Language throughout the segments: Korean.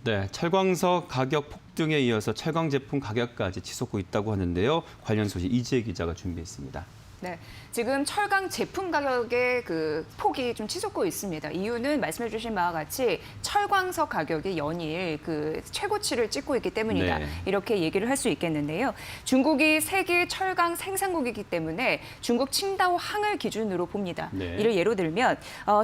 네, 철광석 가격 폭등에 이어서 철강 제품 가격까지 치솟고 있다고 하는데요. 관련 소식 이지혜 기자가 준비했습니다. 네, 지금 철강 제품 가격의 그 폭이 좀 치솟고 있습니다. 이유는 말씀해 주신 바와 같이 철광석 가격이 연일 그 최고치를 찍고 있기 때문이다. 네. 이렇게 얘기를 할 수 있겠는데요. 중국이 세계 철강 생산국이기 때문에 중국 칭다오 항을 기준으로 봅니다. 네. 이를 예로 들면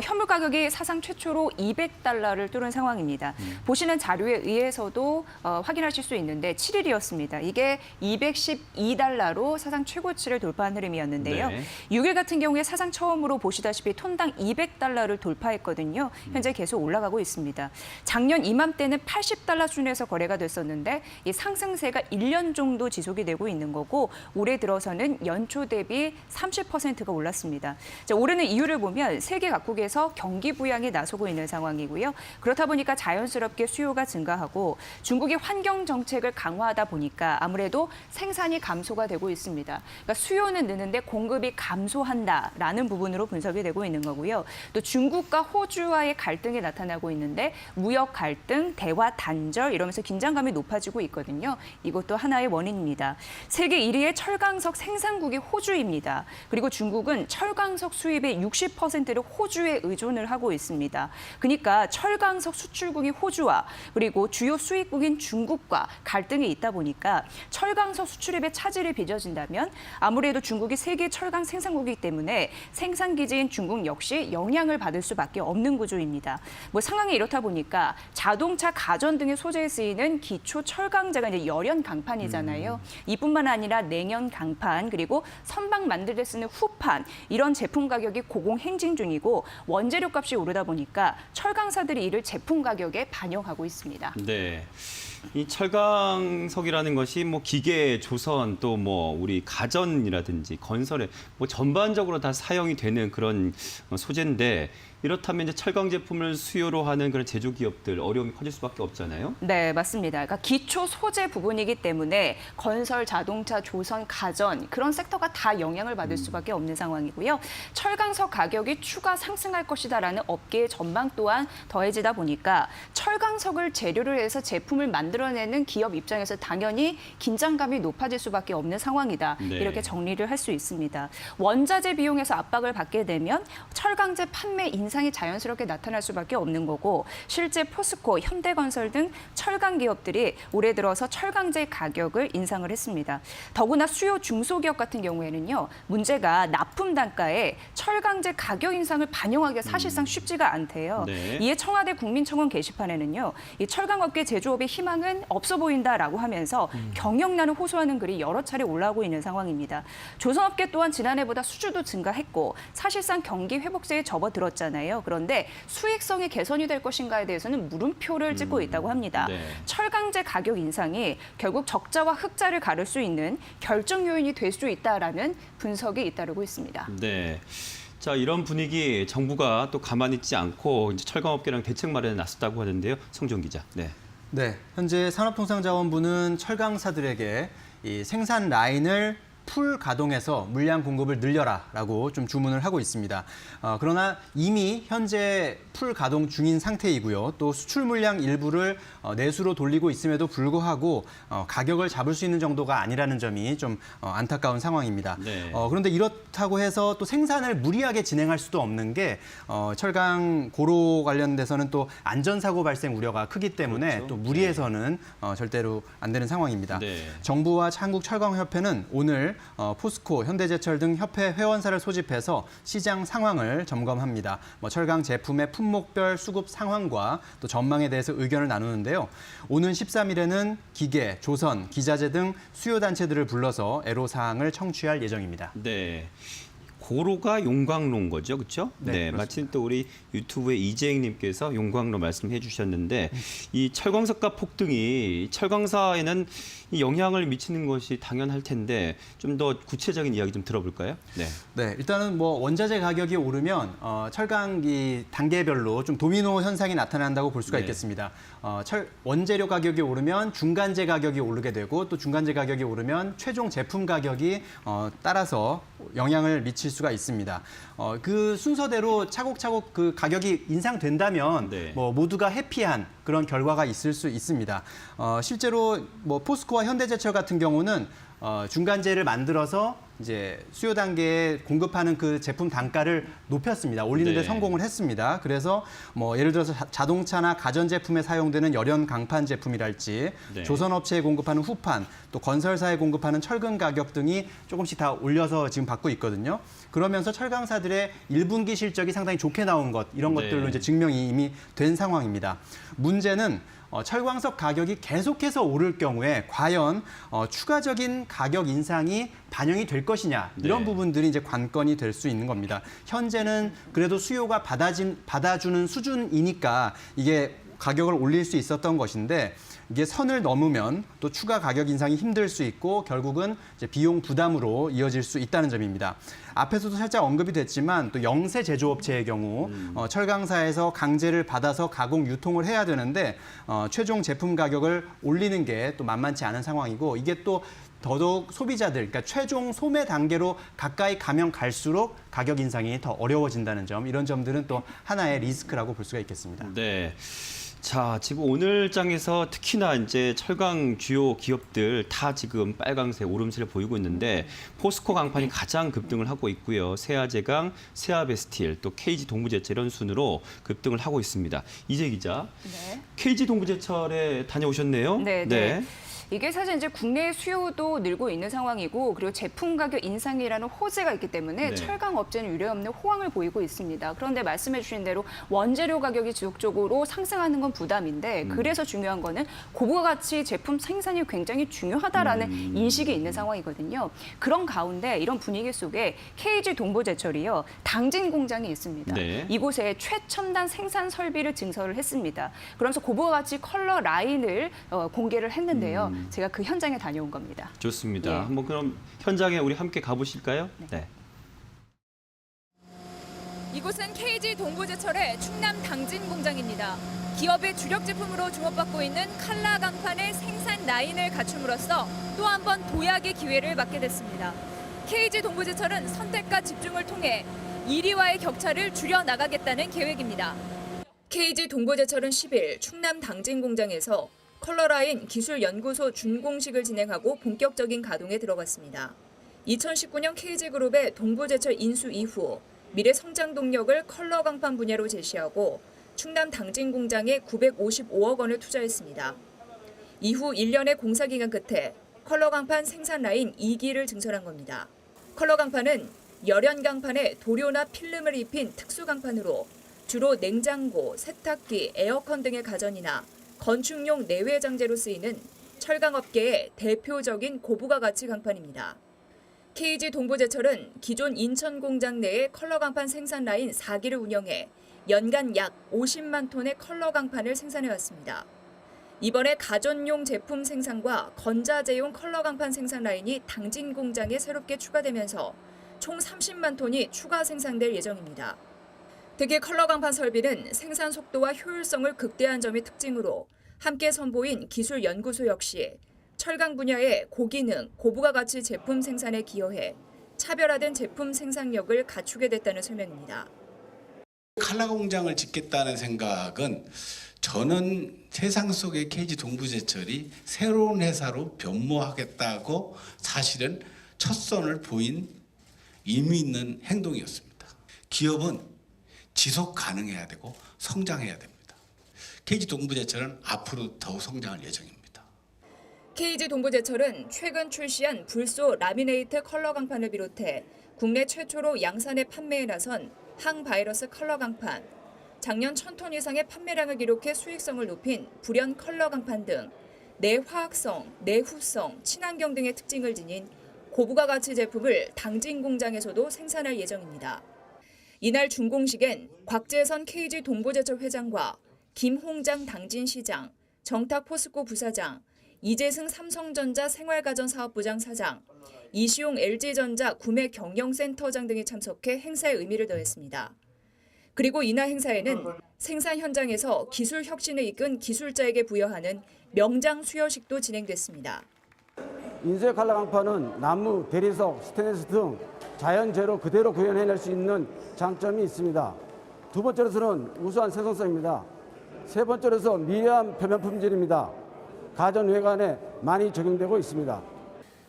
현물 가격이 사상 최초로 200달러를 뚫은 상황입니다. 보시는 자료에 의해서도 확인하실 수 있는데 7일이었습니다. 이게 212달러로 사상 최고치를 돌파한 흐름이었는데 네. 6일 같은 경우에 사상 처음으로 보시다시피 톤당 200달러를 돌파했거든요. 현재 계속 올라가고 있습니다. 작년 이맘때는 80달러 수준에서 거래가 됐었는데 이 상승세가 1년 정도 지속이 되고 있는 거고 올해 들어서는 연초 대비 30%가 올랐습니다. 자, 올해는 이유를 보면 세계 각국에서 경기 부양에 나서고 있는 상황이고요. 그렇다 보니까 자연스럽게 수요가 증가하고 중국이 환경 정책을 강화하다 보니까 아무래도 생산이 감소가 되고 있습니다. 그러니까 수요는 느는데 공급이 감소한다라는 부분으로 분석이 되고 있는 거고요. 또 중국과 호주와의 갈등이 나타나고 있는데 무역 갈등, 대화 단절 이러면서 긴장감이 높아지고 있거든요. 이것도 하나의 원인입니다. 세계 1위의 철강석 생산국이 호주입니다. 그리고 중국은 철강석 수입의 60%를 호주에 의존을 하고 있습니다. 그러니까 철강석 수출국인 호주와 그리고 주요 수입국인 중국과 갈등이 있다 보니까 철강석 수출입의 차질이 빚어진다면 아무래도 중국이 세계 철강 생산국이기 때문에 생산 기지인 중국 역시 영향을 받을 수밖에 없는 구조입니다. 뭐 상황이 이렇다 보니까 자동차, 가전 등의 소재에 쓰이는 기초 철강제가 이제 열연 강판이잖아요. 이뿐만 아니라 냉연 강판 그리고 선박 만들 때 쓰는 후판 이런 제품 가격이 고공행진 중이고 원재료 값이 오르다 보니까 철강사들이 이를 제품 가격에 반영하고 있습니다. 네. 이 철강석이라는 것이 뭐 기계, 조선 또 뭐 우리 가전이라든지 건설에 뭐 전반적으로 다 사용이 되는 그런 소재인데 이렇다면 이제 철강 제품을 수요로 하는 그런 제조 기업들 어려움이 커질 수밖에 없잖아요. 네, 맞습니다. 그러니까 기초 소재 부분이기 때문에 건설, 자동차, 조선, 가전 그런 섹터가 다 영향을 받을 수밖에 없는 상황이고요. 철강석 가격이 추가 상승할 것이다라는 업계의 전망 또한 더해지다 보니까 철강석을 재료로 해서 제품을 만들어내는 기업 입장에서 당연히 긴장감이 높아질 수밖에 없는 상황이다. 네. 이렇게 정리를 할 수 있습니다. 원자재 비용에서 압박을 받게 되면 철강제 판매 인상이 자연스럽게 나타날 수밖에 없는 거고 실제 포스코, 현대건설 등 철강 기업들이 올해 들어서 철강제 가격을 인상을 했습니다. 더구나 수요 중소기업 같은 경우에는요. 문제가 납품 단가에 철강제 가격 인상을 반영하기가 사실상 쉽지가 않대요. 네. 이에 청와대 국민청원 게시판에는요. 이 철강업계 제조업의 희망은 없어 보인다라고 하면서 경영난을 호소하는 글이 여러 차례 올라오고 있는 상황입니다. 조선업계 또한 지난해보다 수주도 증가했고 사실상 경기 회복세에 접어들었잖아요. 그런데 수익성이 개선이 될 것인가에 대해서는 물음표를 찍고 있다고 합니다. 네. 철강제 가격 인상이 결국 적자와 흑자를 가를 수 있는 결정 요인이 될 수 있다라는 분석이 잇따르고 있습니다. 네. 자, 이런 분위기 정부가 또 가만히 있지 않고 이제 철강업계랑 대책 마련에 나섰다고 하는데요. 성종 기자. 네. 네, 현재 산업통상자원부는 철강사들에게 이 생산 라인을 풀 가동해서 물량 공급을 늘려라라고 좀 주문을 하고 있습니다. 그러나 이미 현재 풀 가동 중인 상태이고요. 또 수출 물량 일부를 내수로 돌리고 있음에도 불구하고 가격을 잡을 수 있는 정도가 아니라는 점이 좀 안타까운 상황입니다. 네. 그런데 이렇다고 해서 또 생산을 무리하게 진행할 수도 없는 게 철강 고로 관련돼서는 또 안전사고 발생 우려가 크기 때문에 그렇죠. 또 무리해서는 절대로 안 되는 상황입니다. 네. 정부와 한국철강협회는 오늘 포스코, 현대제철 등 협회 회원사를 소집해서 시장 상황을 점검합니다. 철강 제품의 품목별 수급 상황과 또 전망에 대해서 의견을 나누는데요. 오는 13일에는 기계, 조선, 기자재 등 수요 단체들을 불러서 애로사항을 청취할 예정입니다. 네. 고로가 용광로인 거죠, 그렇죠? 네, 마침 또 우리 유튜브의 이재익님께서 용광로 말씀해 주셨는데 이 철광석가 폭등이 철강사에는 이 영향을 미치는 것이 당연할 텐데 좀 더 구체적인 이야기 좀 들어볼까요? 네. 네, 일단은 원자재 가격이 오르면 철강 이 단계별로 좀 도미노 현상이 나타난다고 볼 수가 네. 있겠습니다. 원재료 가격이 오르면 중간재 가격이 오르게 되고 또 중간재 가격이 오르면 최종 제품 가격이 따라서 영향을 미칠 보실 수가 있습니다. 그 순서대로 차곡차곡 그 가격이 인상된다면 네. 뭐 모두가 해피한 그런 결과가 있을 수 있습니다. 실제로 뭐 포스코와 현대제철 같은 경우는 중간재를 만들어서 이제 수요 단계에 공급하는 그 제품 단가를 높였습니다. 올리는 데 네. 성공을 했습니다. 그래서 뭐 예를 들어서 자동차나 가전제품에 사용되는 열연 강판 제품이랄지 네. 조선업체에 공급하는 후판, 또 건설사에 공급하는 철근 가격 등이 조금씩 다 올려서 지금 받고 있거든요. 그러면서 철강사들의 1분기 실적이 상당히 좋게 나온 것, 이런 네. 것들로 이제 증명이 이미 된 상황입니다. 문제는 철광석 가격이 계속해서 오를 경우에 과연 추가적인 가격 인상이 반영이 될 것이냐, 이런 네. 부분들이 이제 관건이 될 수 있는 겁니다. 현재는 그래도 수요가 받아주는 수준이니까 이게 가격을 올릴 수 있었던 것인데, 이게 선을 넘으면 또 추가 가격 인상이 힘들 수 있고 결국은 이제 비용 부담으로 이어질 수 있다는 점입니다. 앞에서도 살짝 언급이 됐지만 또 영세 제조업체의 경우 철강사에서 강제를 받아서 가공 유통을 해야 되는데 최종 제품 가격을 올리는 게 또 만만치 않은 상황이고, 이게 또 더더욱 소비자들, 그러니까 최종 소매 단계로 가까이 가면 갈수록 가격 인상이 더 어려워진다는 점, 이런 점들은 또 하나의 리스크라고 볼 수가 있겠습니다. 네. 자, 지금 오늘 장에서 특히나 이제 철강 주요 기업들 다 지금 빨강색 오름세를 보이고 있는데, 포스코 강판이 가장 급등을 하고 있고요. 세아제강, 세아베스틸, 또 KG 동부제철 이런 순으로 급등을 하고 있습니다. 이재 기자, 네. KG 동부제철에 다녀오셨네요. 네. 이게 사실 이제 국내 수요도 늘고 있는 상황이고, 그리고 제품 가격 인상이라는 호재가 있기 때문에 네. 철강 업체는 유례없는 호황을 보이고 있습니다. 그런데 말씀해 주신 대로 원재료 가격이 지속적으로 상승하는 건 부담인데, 그래서 중요한 거는 고부가 가치 제품 생산이 굉장히 중요하다라는 인식이 있는 상황이거든요. 그런 가운데 이런 분위기 속에 KG 동부제철이요, 당진 공장이 있습니다. 네. 이곳에 최첨단 생산 설비를 증설을 했습니다. 그러면서 고부가 가치 컬러 라인을 공개를 했는데요. 제가 그 현장에 다녀온 겁니다. 좋습니다. 예. 한번 그럼 현장에 우리 함께 가보실까요? 네. 이곳은 KG 동부제철의 충남 당진 공장입니다. 기업의 주력 제품으로 주목받고 있는 칼라 강판의 생산 라인을 갖춤으로써 또 한 번 도약의 기회를 맞게 됐습니다. KG 동부제철은 선택과 집중을 통해 1위와의 격차를 줄여나가겠다는 계획입니다. KG 동부제철은 10일 충남 당진 공장에서 컬러라인 기술연구소 준공식을 진행하고 본격적인 가동에 들어갔습니다. 2019년 KG그룹의 동부제철 인수 이후 미래 성장 동력을 컬러 강판 분야로 제시하고 충남 당진 공장에 955억 원을 투자했습니다. 이후 1년의 공사 기간 끝에 컬러 강판 생산 라인 2기를 증설한 겁니다. 컬러 강판은 열연 강판에 도료나 필름을 입힌 특수 강판으로 주로 냉장고, 세탁기, 에어컨 등의 가전이나 건축용 내외 장재로 쓰이는 철강업계의 대표적인 고부가 가치 강판입니다. KG 동부제철은 기존 인천 공장 내에 컬러 강판 생산 라인 4기를 운영해 연간 약 50만 톤의 컬러 강판을 생산해왔습니다. 이번에 가전용 제품 생산과 건자재용 컬러 강판 생산 라인이 당진 공장에 새롭게 추가되면서 총 30만 톤이 추가 생산될 예정입니다. 특히 컬러 강판 설비는 생산 속도와 효율성을 극대화한 점이 특징으로 함께 선보인 기술연구소 역시 철강 분야의 고기능, 고부가 가치 제품 생산에 기여해 차별화된 제품 생산력을 갖추게 됐다는 설명입니다. 칼라 공장을 짓겠다는 생각은 저는 세상 속의 KG 동부제철이 새로운 회사로 변모하겠다고 사실은 첫 선을 보인 의미 있는 행동이었습니다. 기업은 지속 가능해야 되고 성장해야 됩니다. KG 동부제철은 앞으로 더욱 성장할 예정입니다. KG 동부제철은 최근 출시한 불소 라미네이트 컬러 강판을 비롯해 국내 최초로 양산에 판매에 나선 항바이러스 컬러 강판, 작년 1,000톤 이상의 판매량을 기록해 수익성을 높인 불연 컬러 강판 등 내화학성, 내후성, 친환경 등의 특징을 지닌 고부가 가치 제품을 당진 공장에서도 생산할 예정입니다. 이날 준공식엔 곽재선 KG 동부제철 회장과 김홍장 당진시장, 정탁 포스코 부사장, 이재승 삼성전자 생활가전사업부장 사장, 이시용 LG전자 구매 경영센터장 등이 참석해 행사의 의미를 더했습니다. 그리고 이날 행사에는 생산 현장에서 기술 혁신을 이끈 기술자에게 부여하는 명장 수여식도 진행됐습니다. 인쇄 컬러 강판은 나무, 대리석, 스테인리스 등 자연재로 그대로 구현해낼 수 있는 장점이 있습니다. 두 번째로서는 우수한 생성성입니다. 세 번째로서 미려한 표면 품질입니다. 가전 외관에 많이 적용되고 있습니다.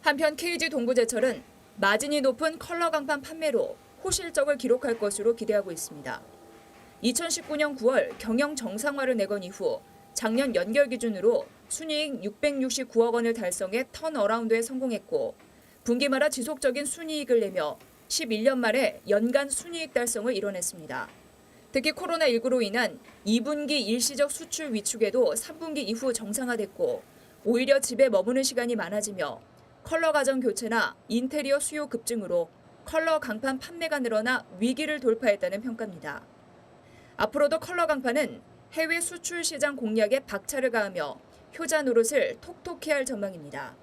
한편 KG 동부제철은 마진이 높은 컬러 강판 판매로 호실적을 기록할 것으로 기대하고 있습니다. 2019년 9월 경영 정상화를 내건 이후 작년 연결 기준으로 순이익 669억 원을 달성해 턴어라운드에 성공했고 분기 말아 지속적인 순이익을 내며 11년 만에 연간 순이익 달성을 이뤄냈습니다. 특히 코로나19로 인한 2분기 일시적 수출 위축에도 3분기 이후 정상화됐고 오히려 집에 머무는 시간이 많아지며 컬러 가전 교체나 인테리어 수요 급증으로 컬러 강판 판매가 늘어나 위기를 돌파했다는 평가입니다. 앞으로도 컬러 강판은 해외 수출 시장 공략에 박차를 가하며 효자 노릇을 톡톡히 할 전망입니다.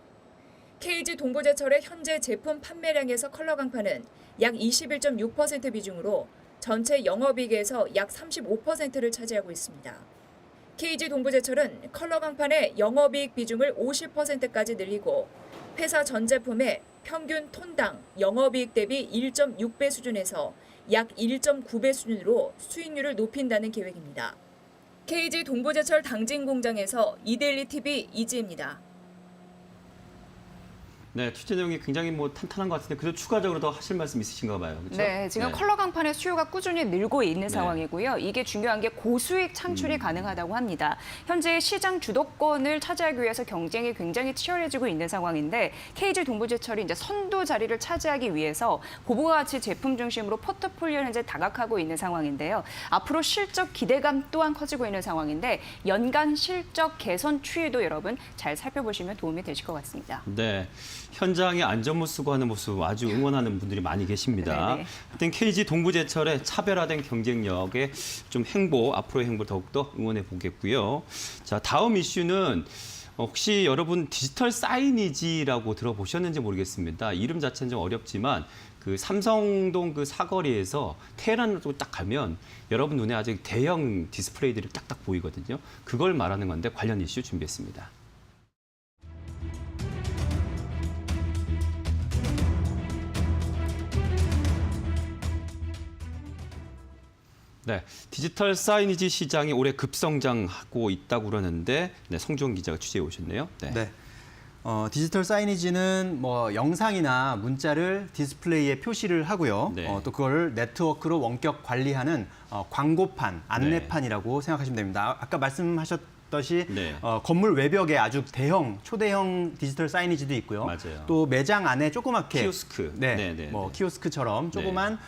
KG 동부제철의 현재 제품 판매량에서 컬러 강판은 약 21.6% 비중으로 전체 영업이익에서 약 35%를 차지하고 있습니다. KG 동부제철은 컬러 강판의 영업이익 비중을 50%까지 늘리고 회사 전 제품의 평균 톤당 영업이익 대비 1.6배 수준에서 약 1.9배 수준으로 수익률을 높인다는 계획입니다. KG 동부제철 당진 공장에서 이데일리 TV 이지입니다. 네, 취재 내용이 굉장히 뭐 탄탄한 것 같은데 그래도 추가적으로 더 하실 말씀 있으신가 봐요. 그렇죠? 네, 지금 컬러 강판의 수요가 꾸준히 늘고 있는 네. 상황이고요. 이게 중요한 게 고수익 창출이 가능하다고 합니다. 현재 시장 주도권을 차지하기 위해서 경쟁이 굉장히 치열해지고 있는 상황인데 KG 동부제철이 이제 선도 자리를 차지하기 위해서 고부가 가치 제품 중심으로 포트폴리오를 현재 다각하고 있는 상황인데요. 앞으로 실적 기대감 또한 커지고 있는 상황인데 연간 실적 개선 추이도 여러분 잘 살펴보시면 도움이 되실 것 같습니다. 네. 현장에 안전모 쓰고 하는 모습 아주 응원하는 분들이 많이 계십니다. 네네. 하여튼 KG 동부제철의 차별화된 경쟁력의 좀 행보, 앞으로의 행보 더욱더 응원해 보겠고요. 자, 다음 이슈는 혹시 여러분 디지털 사이니지라고 들어보셨는지 모르겠습니다. 이름 자체는 좀 어렵지만 그 삼성동 그 사거리에서 테헤란으로 딱 가면 여러분 눈에 아주 대형 디스플레이들이 딱딱 보이거든요. 그걸 말하는 건데 관련 이슈 준비했습니다. 네, 디지털 사이니지 시장이 올해 급성장하고 있다고 그러는데 네, 성주원 기자가 취재해 오셨네요. 네. 디지털 사이니지는 뭐 영상이나 문자를 디스플레이에 표시를 하고요. 네. 또 그걸 네트워크로 원격 관리하는 광고판, 안내판이라고 생각하시면 됩니다. 아까 말씀하셨듯이 네. 건물 외벽에 아주 대형, 초대형 디지털 사이니지도 있고요. 맞아요. 또 매장 안에 조그맣게 키오스크. 네, 네, 네, 뭐 네. 키오스크처럼 조그만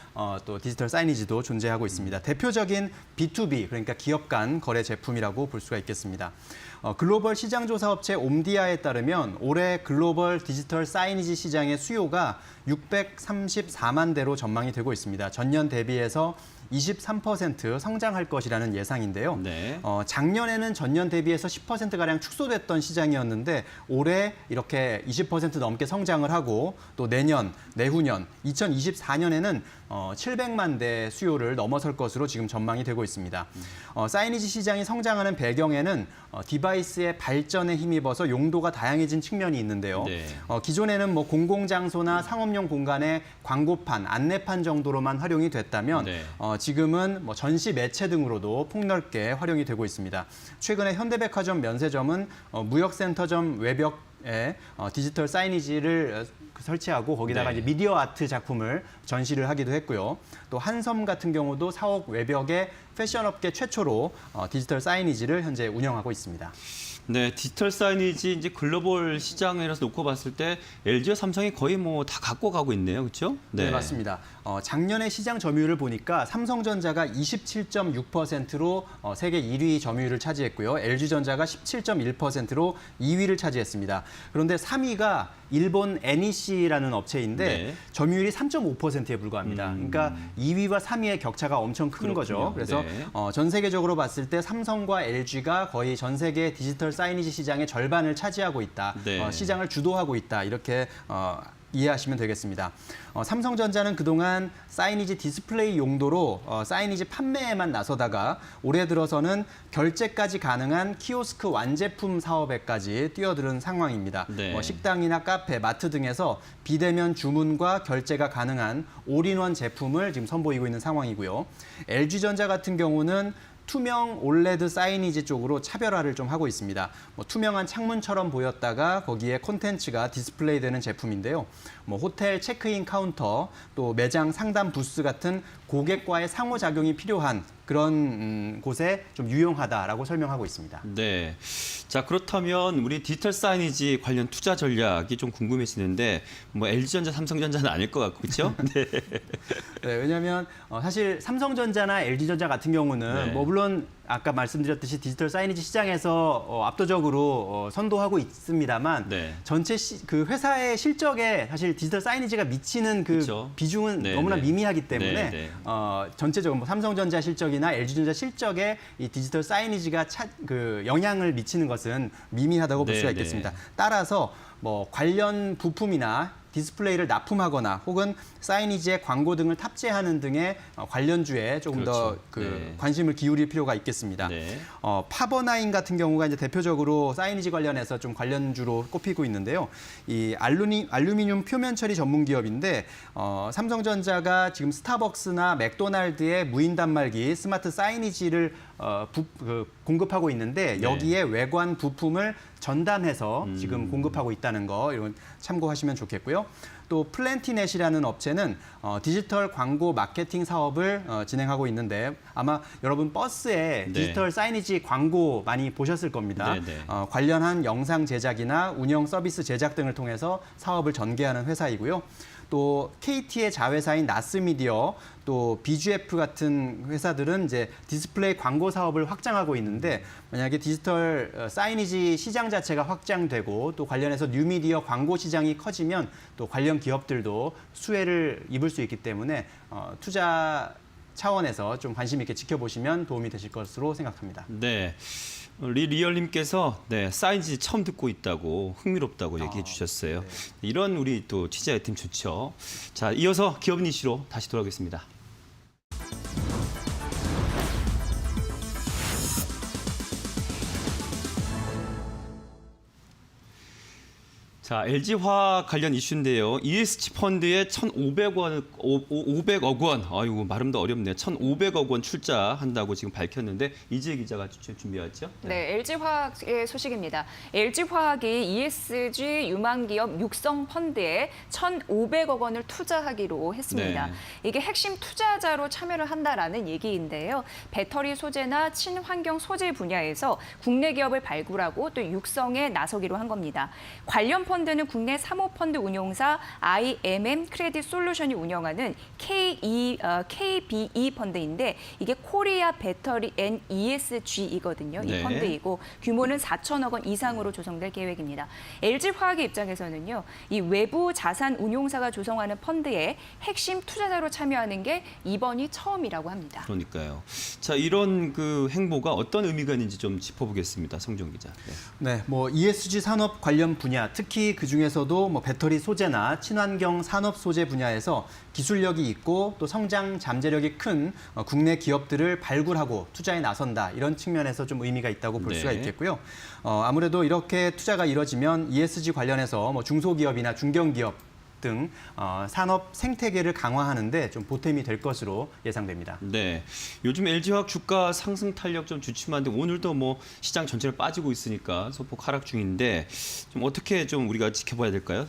또 디지털 사이니지도 존재하고 있습니다. 대표적인 B2B 그러니까 기업 간 거래 제품이라고 볼 수가 있겠습니다. 글로벌 시장조사업체 옴디아에 따르면 올해 글로벌 디지털 사이니지 시장의 수요가 634만 대로 전망이 되고 있습니다. 전년 대비해서 23% 성장할 것이라는 예상인데요. 네. 작년에는 전년 대비해서 10%가량 축소됐던 시장이었는데 올해 이렇게 20% 넘게 성장을 하고 또 내년, 내후년, 2024년에는 700만 대 수요를 넘어설 것으로 지금 전망이 되고 있습니다. 사이니지 시장이 성장하는 배경에는 디바이스의 발전에 힘입어서 용도가 다양해진 측면이 있는데요. 네. 기존에는 뭐 공공장소나 상업용 공간의 광고판, 안내판 정도로만 활용이 됐다면 네. 지금은 뭐 전시 매체 등으로도 폭넓게 활용이 되고 있습니다. 최근에 현대백화점 면세점은 무역센터점 외벽에 디지털 사이니지를 설치하고 거기다가 네. 이제 미디어 아트 작품을 전시를 하기도 했고요. 또 한섬 같은 경우도 사옥 외벽에 패션업계 최초로 디지털 사이니지를 현재 운영하고 있습니다. 네, 디지털 사이니지 이제 글로벌 시장에서 놓고 봤을 때 LG와 삼성이 거의 뭐 다 갖고 가고 있네요, 그렇죠? 네, 맞습니다. 작년에 시장 점유율을 보니까 삼성전자가 27.6%로 세계 1위 점유율을 차지했고요. LG전자가 17.1%로 2위를 차지했습니다. 그런데 3위가 일본 NEC라는 업체인데 네. 점유율이 3.5%에 불과합니다. 그러니까 2위와 3위의 격차가 엄청 큰 거죠. 그렇군요. 그래서 네. 전 세계적으로 봤을 때 삼성과 LG가 거의 전 세계 디지털 사이니지 시장의 절반을 차지하고 있다. 네. 시장을 주도하고 있다. 이렇게 이해하시면 되겠습니다. 삼성전자는 그동안 사이니지 디스플레이 용도로 사이니지 판매에만 나서다가 올해 들어서는 결제까지 가능한 키오스크 완제품 사업에까지 뛰어드는 상황입니다. 네. 식당이나 카페, 마트 등에서 비대면 주문과 결제가 가능한 올인원 제품을 지금 선보이고 있는 상황이고요. LG전자 같은 경우는 투명 올레드 사이니지 쪽으로 차별화를 좀 하고 있습니다. 투명한 창문처럼 보였다가 거기에 콘텐츠가 디스플레이되는 제품인데요. 호텔 체크인 카운터, 또 매장 상담 부스 같은 고객과의 상호작용이 필요한 그런 곳에 좀 유용하다라고 설명하고 있습니다. 네. 자, 그렇다면 우리 디지털 사이니지 관련 투자 전략이 좀 궁금해지는데 뭐 LG전자, 삼성전자는 아닐 것 같고 그렇죠? 네. 네, 왜냐하면 사실 삼성전자나 LG전자 같은 경우는 네. 물론 아까 말씀드렸듯이 디지털 사이니지 시장에서 압도적으로 선도하고 있습니다만 네. 전체 그 회사의 실적에 사실 디지털 사이니지가 미치는 그 그쵸. 비중은 네, 너무나 네. 미미하기 때문에 네, 네. 전체적으로 삼성전자 실적이나 LG전자 실적에 이 디지털 사이니지가 그 영향을 미치는 것은 미미하다고 볼 네, 수가 네. 있겠습니다. 따라서 관련 부품이나 디스플레이를 납품하거나 혹은 사이니지에 광고 등을 탑재하는 등의 관련주에 조금 그렇죠. 더 네. 관심을 기울일 필요가 있겠습니다. 네. 파버나인 같은 경우가 이제 대표적으로 사이니지 관련해서 좀 관련주로 꼽히고 있는데요. 이 알루미늄 표면 처리 전문 기업인데 삼성전자가 지금 스타벅스나 맥도날드의 무인 단말기 스마트 사이니지를 공급하고 있는데 네. 여기에 외관 부품을 전담해서 지금 공급하고 있다는 거 이런 참고하시면 좋겠고요. 또 플랜티넷이라는 업체는 디지털 광고 마케팅 사업을 진행하고 있는데 아마 여러분 버스에 네. 디지털 사이니지 광고 많이 보셨을 겁니다. 네, 네. 관련한 영상 제작이나 운영 서비스 제작 등을 통해서 사업을 전개하는 회사이고요. 또 KT의 자회사인 나스미디어, 또 BGF 같은 회사들은 이제 디스플레이 광고 사업을 확장하고 있는데 만약에 디지털 사이니지 시장 자체가 확장되고 또 관련해서 뉴미디어 광고 시장이 커지면 또 관련 기업들도 수혜를 입을 수 있기 때문에 투자 차원에서 좀 관심 있게 지켜보시면 도움이 되실 것으로 생각합니다. 네. 리얼님께서 사이니지 처음 듣고 있다고 흥미롭다고 얘기해 주셨어요. 네. 이런 우리 또 취재 아이템 좋죠. 자, 이어서 기업 이슈로 다시 돌아오겠습니다. 자, LG화학 관련 이슈인데요. ESG 펀드에 500억 원, 아이고 발음도 어렵네요. 1,500억 원 출자한다고 지금 밝혔는데 이지혜 기자가 준비했죠? 네, LG화학의 소식입니다. LG화학이 ESG 유망기업 육성 펀드에 1,500억 원을 투자하기로 했습니다. 네. 이게 핵심 투자자로 참여를 한다라는 얘기인데요. 배터리 소재나 친환경 소재 분야에서 국내 기업을 발굴하고 또 육성에 나서기로 한 겁니다. 관련 펀드는 국내 사모펀드 운용사 IMM 크레딧 솔루션이 운영하는 KBE 펀드인데 이게 코리아 배터리 앤 ESG이거든요. 이 네. 펀드이고 규모는 4천억 원 이상으로 조성될 계획입니다. LG화학의 입장에서는요. 이 외부 자산 운용사가 조성하는 펀드에 핵심 투자자로 참여하는 게 이번이 처음이라고 합니다. 그러니까요. 자, 이런 그 행보가 어떤 의미가 있는지 좀 짚어보겠습니다. 성종 기자. 네. 네, ESG 산업 관련 분야, 특히 그 중에서도 배터리 소재나 친환경 산업 소재 분야에서 기술력이 있고 또 성장 잠재력이 큰 국내 기업들을 발굴하고 투자에 나선다 이런 측면에서 좀 의미가 있다고 볼 네. 수가 있겠고요. 아무래도 이렇게 투자가 이뤄지면 ESG 관련해서 중소기업이나 중견기업 등 산업 생태계를 강화하는데 좀 보탬이 될 것으로 예상됩니다. 네, 요즘 LG화학 주가 상승 탄력 좀 주춤한데 오늘도 시장 전체로 빠지고 있으니까 소폭 하락 중인데 좀 어떻게 좀 우리가 지켜봐야 될까요?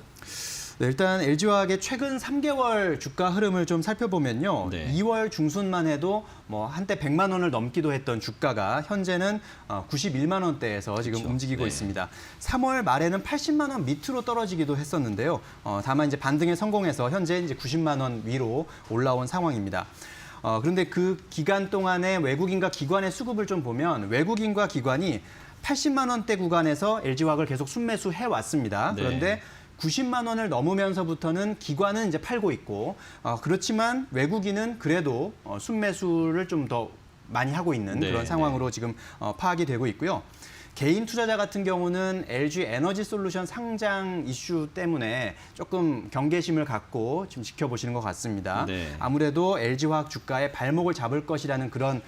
네, 일단 LG화학의 최근 3개월 주가 흐름을 좀 살펴보면요. 네. 2월 중순만 해도 한때 100만 원을 넘기도 했던 주가가 현재는 91만 원대에서 지금 그렇죠. 움직이고 네. 있습니다. 3월 말에는 80만 원 밑으로 떨어지기도 했었는데요. 다만 이제 반등에 성공해서 현재 이제 90만 원 위로 올라온 상황입니다. 그런데 그 기간 동안에 외국인과 기관의 수급을 좀 보면 외국인과 기관이 80만 원대 구간에서 LG화학을 계속 순매수해 왔습니다. 네. 그런데 90만 원을 넘으면서부터는 기관은 이제 팔고 있고 그렇지만 외국인은 그래도 순매수를 좀 더 많이 하고 있는 네, 그런 상황으로 지금 파악이 되고 있고요. 개인 투자자 같은 경우는 LG 에너지 솔루션 상장 이슈 때문에 조금 경계심을 갖고 좀 지켜보시는 것 같습니다. 네. 아무래도 LG화학 주가의 발목을 잡을 것이라는 그런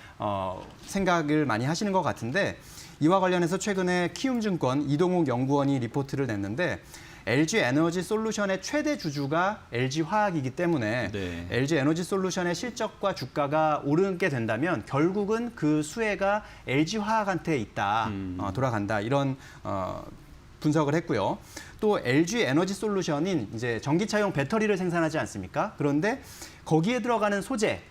생각을 많이 하시는 것 같은데 이와 관련해서 최근에 키움증권 이동욱 연구원이 리포트를 냈는데 LG 에너지 솔루션의 최대 주주가 LG화학이기 때문에 네. LG 에너지 솔루션의 실적과 주가가 오르게 된다면 결국은 그 수혜가 LG화학한테 있다, 돌아간다 이런 분석을 했고요. 또 LG 에너지 솔루션인 이제 전기차용 배터리를 생산하지 않습니까? 그런데 거기에 들어가는 소재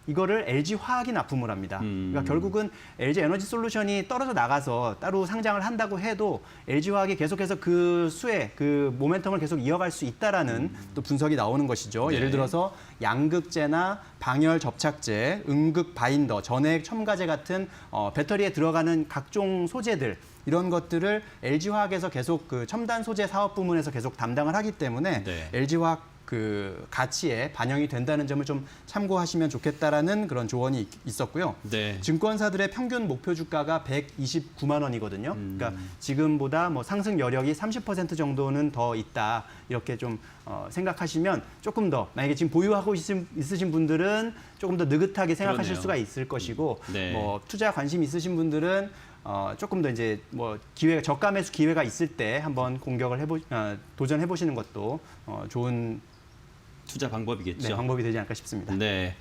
이거를 LG화학이 납품을 합니다. 그러니까 결국은 LG 에너지 솔루션이 떨어져 나가서 따로 상장을 한다고 해도 LG화학이 계속해서 그 수혜, 그 모멘텀을 계속 이어갈 수 있다라는 또 분석이 나오는 것이죠. 네. 예를 들어서 양극재나 방열 접착제, 음극 바인더, 전해액 첨가제 같은 배터리에 들어가는 각종 소재들 이런 것들을 LG화학에서 계속 그 첨단 소재 사업 부문에서 계속 담당을 하기 때문에 네. LG화학 그 가치에 반영이 된다는 점을 좀 참고하시면 좋겠다라는 그런 조언이 있었고요. 네. 증권사들의 평균 목표 주가가 129만 원이거든요. 그러니까 지금보다 뭐 상승 여력이 30% 정도는 더 있다. 이렇게 좀 생각하시면 조금 더 만약에 지금 보유하고 있으신 분들은 조금 더 느긋하게 생각하실 그러네요. 수가 있을 것이고 네. 뭐 투자 관심 있으신 분들은 조금 더 이제 뭐 기회가 저가 매수 기회가 있을 때 한번 공격을 도전해 보시는 것도 좋은 투자 방법이겠죠. 네, 방법이 되지 않을까 싶습니다. 네.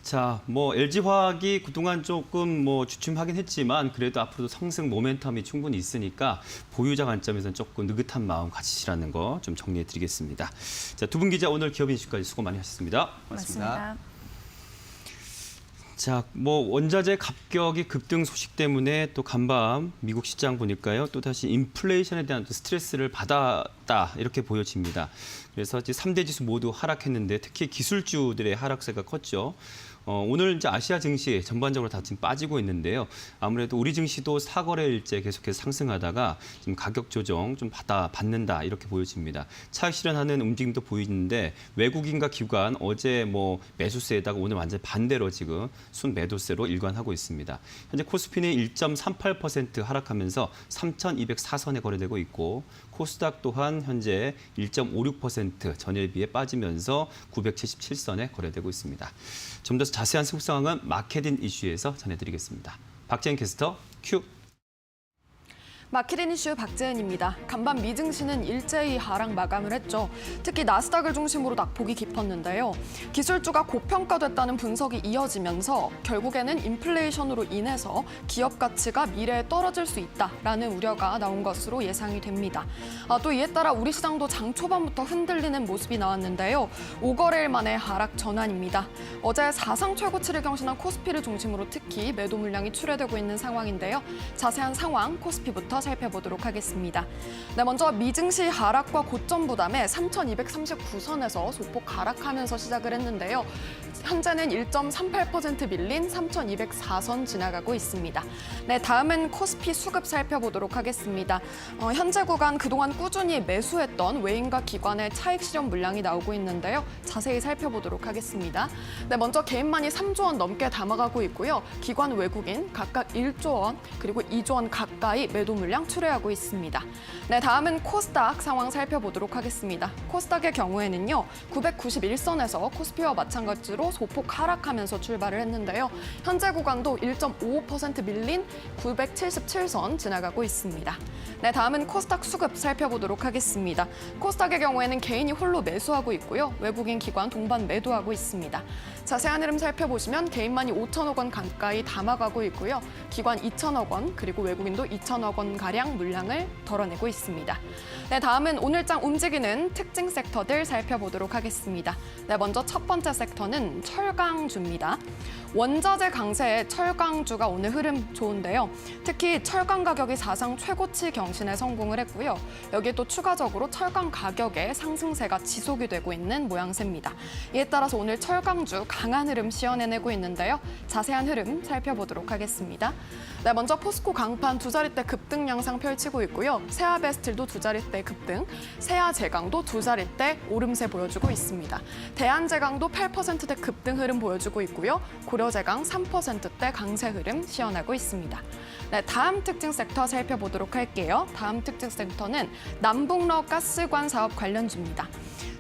자, 뭐 LG화학이 그동안 조금 뭐 주춤하긴 했지만 그래도 앞으로도 상승 모멘텀이 충분히 있으니까 보유자 관점에서는 조금 느긋한 마음 가지시라는 거 좀 정리해 드리겠습니다. 자, 두 분 기자 오늘 기업 이슈까지 수고 많이 하셨습니다. 고맙습니다. 맞습니다. 자, 뭐 원자재 가격이 급등 소식 때문에 또 간밤 미국 시장 보니까요. 또 다시 인플레이션에 대한 또 스트레스를 받았다 이렇게 보여집니다. 그래서 이제 3대 지수 모두 하락했는데 특히 기술주들의 하락세가 컸죠. 오늘 이제 아시아 증시 전반적으로 다 지금 빠지고 있는데요. 아무래도 우리 증시도 4거래일째 계속해서 상승하다가 지금 가격 조정 좀 받는다 이렇게 보여집니다. 차익 실현하는 움직임도 보이는데 외국인과 기관 어제 뭐 매수세에다가 오늘 완전 반대로 지금 순매도세로 일관하고 있습니다. 현재 코스피는 1.38% 하락하면서 3,204선에 거래되고 있고 코스닥 또한 현재 1.56% 전일 비해 빠지면서 977선에 거래되고 있습니다. 좀 더 자세한 수급 상황은 마케팅 이슈에서 전해드리겠습니다. 박재현 캐스터 큐. 마케팅 이슈 박재은입니다. 간밤 미증시는 일제히 하락 마감을 했죠. 특히 나스닥을 중심으로 낙폭이 깊었는데요. 기술주가 고평가됐다는 분석이 이어지면서 결국에는 인플레이션으로 인해서 기업 가치가 미래에 떨어질 수 있다라는 우려가 나온 것으로 예상이 됩니다. 또 이에 따라 우리 시장도 장 초반부터 흔들리는 모습이 나왔는데요. 5거래일 만에 하락 전환입니다. 어제 사상 최고치를 경신한 코스피를 중심으로 특히 매도 물량이 출회되고 있는 상황인데요. 자세한 상황 코스피부터 살펴보도록 하겠습니다. 네, 먼저 미증시 하락과 고점 부담에 3,239선에서 소폭 하락하면서 시작을 했는데요. 현재는 1.38% 밀린 3,204선 지나가고 있습니다. 네, 다음은 코스피 수급 살펴보도록 하겠습니다. 현재 구간 그동안 꾸준히 매수했던 외인과 기관의 차익 실현 물량이 나오고 있는데요. 자세히 살펴보도록 하겠습니다. 네, 먼저 개인만이 3조 원 넘게 담아가고 있고요. 기관 외국인 각각 1조 원 그리고 2조 원 가까이 매도 물량 출회하고 있습니다. 네, 다음은 코스닥 상황 살펴보도록 하겠습니다. 코스닥의 경우에는요. 991선에서 코스피와 마찬가지로 소폭 하락하면서 출발을 했는데요. 현재 구간도 1.55% 밀린 977선 지나가고 있습니다. 네, 다음은 코스닥 수급 살펴보도록 하겠습니다. 코스닥의 경우에는 개인이 홀로 매수하고 있고요. 외국인 기관 동반 매도하고 있습니다. 자세한 흐름 살펴보시면 개인만이 5천억 원 가까이 담아가고 있고요. 기관 2천억 원 그리고 외국인도 2천억 원 가량 물량을 덜어내고 있습니다. 네, 다음은 오늘장 움직이는 특징 섹터들 살펴보도록 하겠습니다. 네, 먼저 첫 번째 섹터는 철강주입니다. 원자재 강세에 철강주가 오늘 흐름 좋은데요. 특히 철강 가격이 사상 최고치 경신에 성공을 했고요. 여기에 또 추가적으로 철강 가격의 상승세가 지속이 되고 있는 모양새입니다. 이에 따라서 오늘 철강주 강한 흐름 시연해내고 있는데요. 자세한 흐름 살펴보도록 하겠습니다. 네, 먼저 포스코 강판 두 자릿대 급등 급등 양상 펼치고 있고요. 세아베스틸도 두 자릿대 급등, 세아제강도 두 자릿대 오름세 보여주고 있습니다. 대한제강도 8%대 급등 흐름 보여주고 있고요. 고려제강 3%대 강세 흐름 시현하고 있습니다. 네, 다음 특징 섹터 살펴보도록 할게요. 다음 특징 섹터는 남북러 가스관 사업 관련주입니다.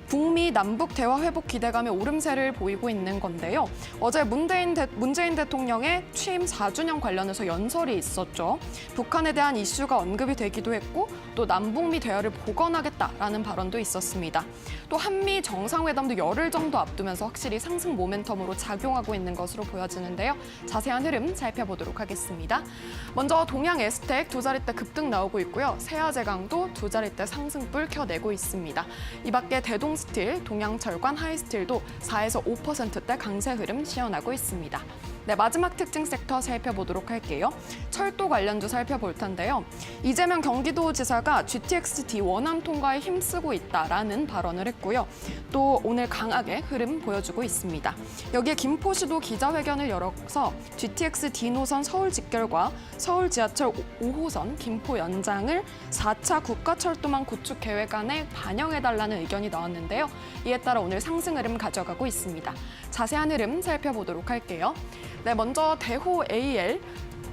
북미 남북 대화 회복 기대감의 오름세를 보이고 있는 건데요. 어제 문재인 대통령의 취임 4주년 관련해서 연설이 있었죠. 북한에 대한 이슈가 언급이 되기도 했고 또 남북미 대화를 복원하겠다라는 발언도 있었습니다. 또 한미 정상회담도 열흘 정도 앞두면서 확실히 상승 모멘텀으로 작용하고 있는 것으로 보여지는데요. 자세한 흐름 살펴보도록 하겠습니다. 먼저 동양 에스텍 두 자릿대 급등 나오고 있고요. 세아제강도 두 자릿대 상승불 켜내고 있습니다. 이 밖에 대동스틸, 동양철관, 하이스틸도 4에서 5%대 강세 흐름 시현하고 있습니다. 네, 마지막 특징 섹터 살펴보도록 할게요. 철도 관련주 살펴볼 텐데요. 이재명 경기도지사가 GTX-D 원안 통과에 힘쓰고 있다라는 발언을 했고요. 또 오늘 강하게 흐름 보여주고 있습니다. 여기에 김포시도 기자회견을 열어서 GTX-D 노선 서울 직결과 서울 지하철 5호선 김포 연장을 4차 국가철도망 구축 계획안에 반영해달라는 의견이 나왔는데요. 이에 따라 오늘 상승 흐름 가져가고 있습니다. 자세한 흐름 살펴보도록 할게요. 네, 먼저 대호 AL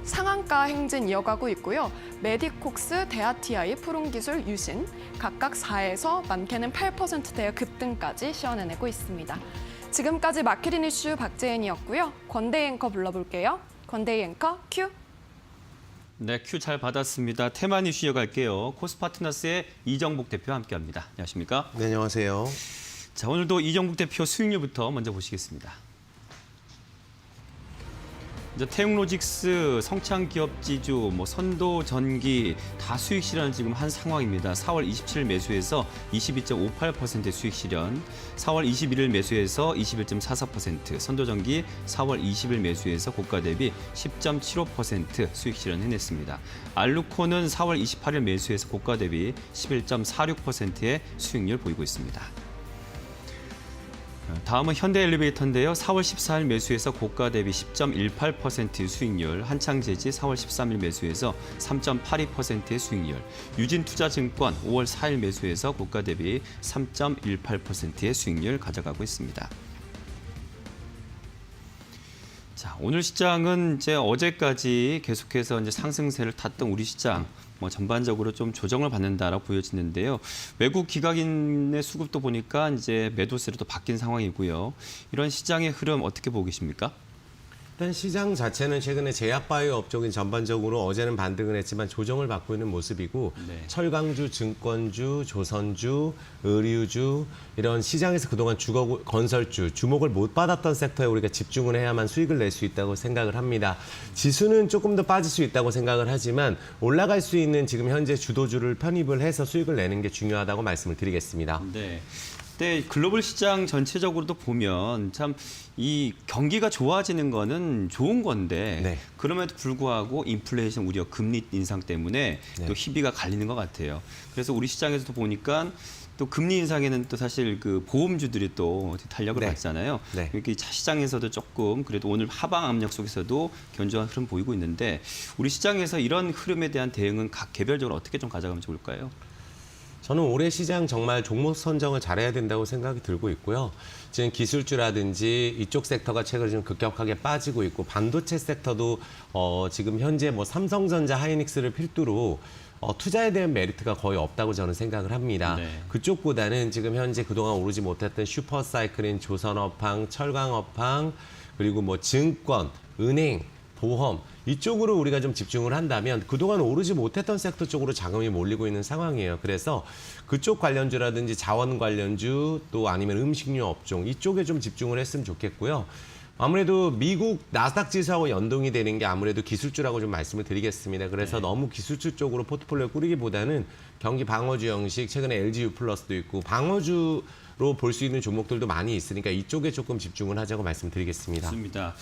상한가 행진 이어가고 있고요. 메디콕스, 데아티아이, 푸른기술, 유신 각각 4에서 많게는 8%대의 급등까지 시현해내고 있습니다. 지금까지 마케린 이슈 박재은이었고요. 권대희 앵커 불러볼게요. 권대희 앵커 큐. 네, 큐 잘 받았습니다. 테만 이슈 이어갈게요. 코스파트너스의 이정복 대표와 함께합니다. 안녕하십니까? 네, 안녕하세요. 자, 오늘도 이정복 대표 수익률부터 먼저 보시겠습니다. 이제 태웅로직스, 성창기업지주, 선도전기 다 수익 실현을 지금 한 상황입니다. 4월 27일 매수해서 22.58% 수익 실현, 4월 21일 매수해서 21.44%, 선도전기 4월 20일 매수해서 고가 대비 10.75% 수익 실현 해냈습니다. 알루코는 4월 28일 매수해서 고가 대비 11.46%의 수익률 보이고 있습니다. 다음은 현대엘리베이터인데요. 4월 14일 매수해서 고가 대비 10.18%의 수익률, 한창제지 4월 13일 매수해서 3.82%의 수익률, 유진투자증권 5월 4일 매수해서 고가 대비 3.18%의 수익률 가져가고 있습니다. 자, 오늘 시장은 이제 어제까지 계속해서 이제 상승세를 탔던 우리 시장 전반적으로 좀 조정을 받는다라고 보여지는데요. 외국 기관인의 수급도 보니까 이제 매도세로 또 바뀐 상황이고요. 이런 시장의 흐름 어떻게 보고 계십니까? 일단 시장 자체는 최근에 제약바이오 업종이 전반적으로 어제는 반등을 했지만 조정을 받고 있는 모습이고 네. 철강주, 증권주, 조선주, 의류주 이런 시장에서 그동안 건설주, 주목을 못 받았던 섹터에 우리가 집중을 해야만 수익을 낼 수 있다고 생각을 합니다. 지수는 조금 더 빠질 수 있다고 생각을 하지만 올라갈 수 있는 지금 현재 주도주를 편입을 해서 수익을 내는 게 중요하다고 말씀을 드리겠습니다. 네. 네, 글로벌 시장 전체적으로도 보면 참 이 경기가 좋아지는 거는 좋은 건데 네. 그럼에도 불구하고 인플레이션 우려, 금리 인상 때문에 네. 또 희비가 갈리는 것 같아요. 그래서 우리 시장에서도 보니까 또 금리 인상에는 또 사실 그 보험주들이 또 탄력을 네. 받잖아요. 네. 이렇게 시장에서도 조금 그래도 오늘 하방 압력 속에서도 견조한 흐름 보이고 있는데 우리 시장에서 이런 흐름에 대한 대응은 각 개별적으로 어떻게 좀 가져가면 좋을까요? 저는 올해 시장 정말 종목 선정을 잘해야 된다고 생각이 들고 있고요. 지금 기술주라든지 이쪽 섹터가 최근에 좀 급격하게 빠지고 있고 반도체 섹터도 지금 현재 삼성전자, 하이닉스를 필두로 투자에 대한 메리트가 거의 없다고 저는 생각을 합니다. 네. 그쪽보다는 지금 현재 그동안 오르지 못했던 슈퍼사이클인 조선업황, 철강업황, 그리고 증권, 은행, 보험 이쪽으로 우리가 좀 집중을 한다면 그동안 오르지 못했던 섹터 쪽으로 자금이 몰리고 있는 상황이에요. 그래서 그쪽 관련주라든지 자원 관련주 또 아니면 음식료 업종 이쪽에 좀 집중을 했으면 좋겠고요. 아무래도 미국 나스닥 지수하고 연동이 되는 게 아무래도 기술주라고 좀 말씀을 드리겠습니다. 그래서 네. 너무 기술주 쪽으로 포트폴리오 꾸리기보다는 경기 방어주 형식, 최근에 LGU 플러스도 있고 방어주로 볼 수 있는 종목들도 많이 있으니까 이쪽에 조금 집중을 하자고 말씀드리겠습니다. 좋습니다.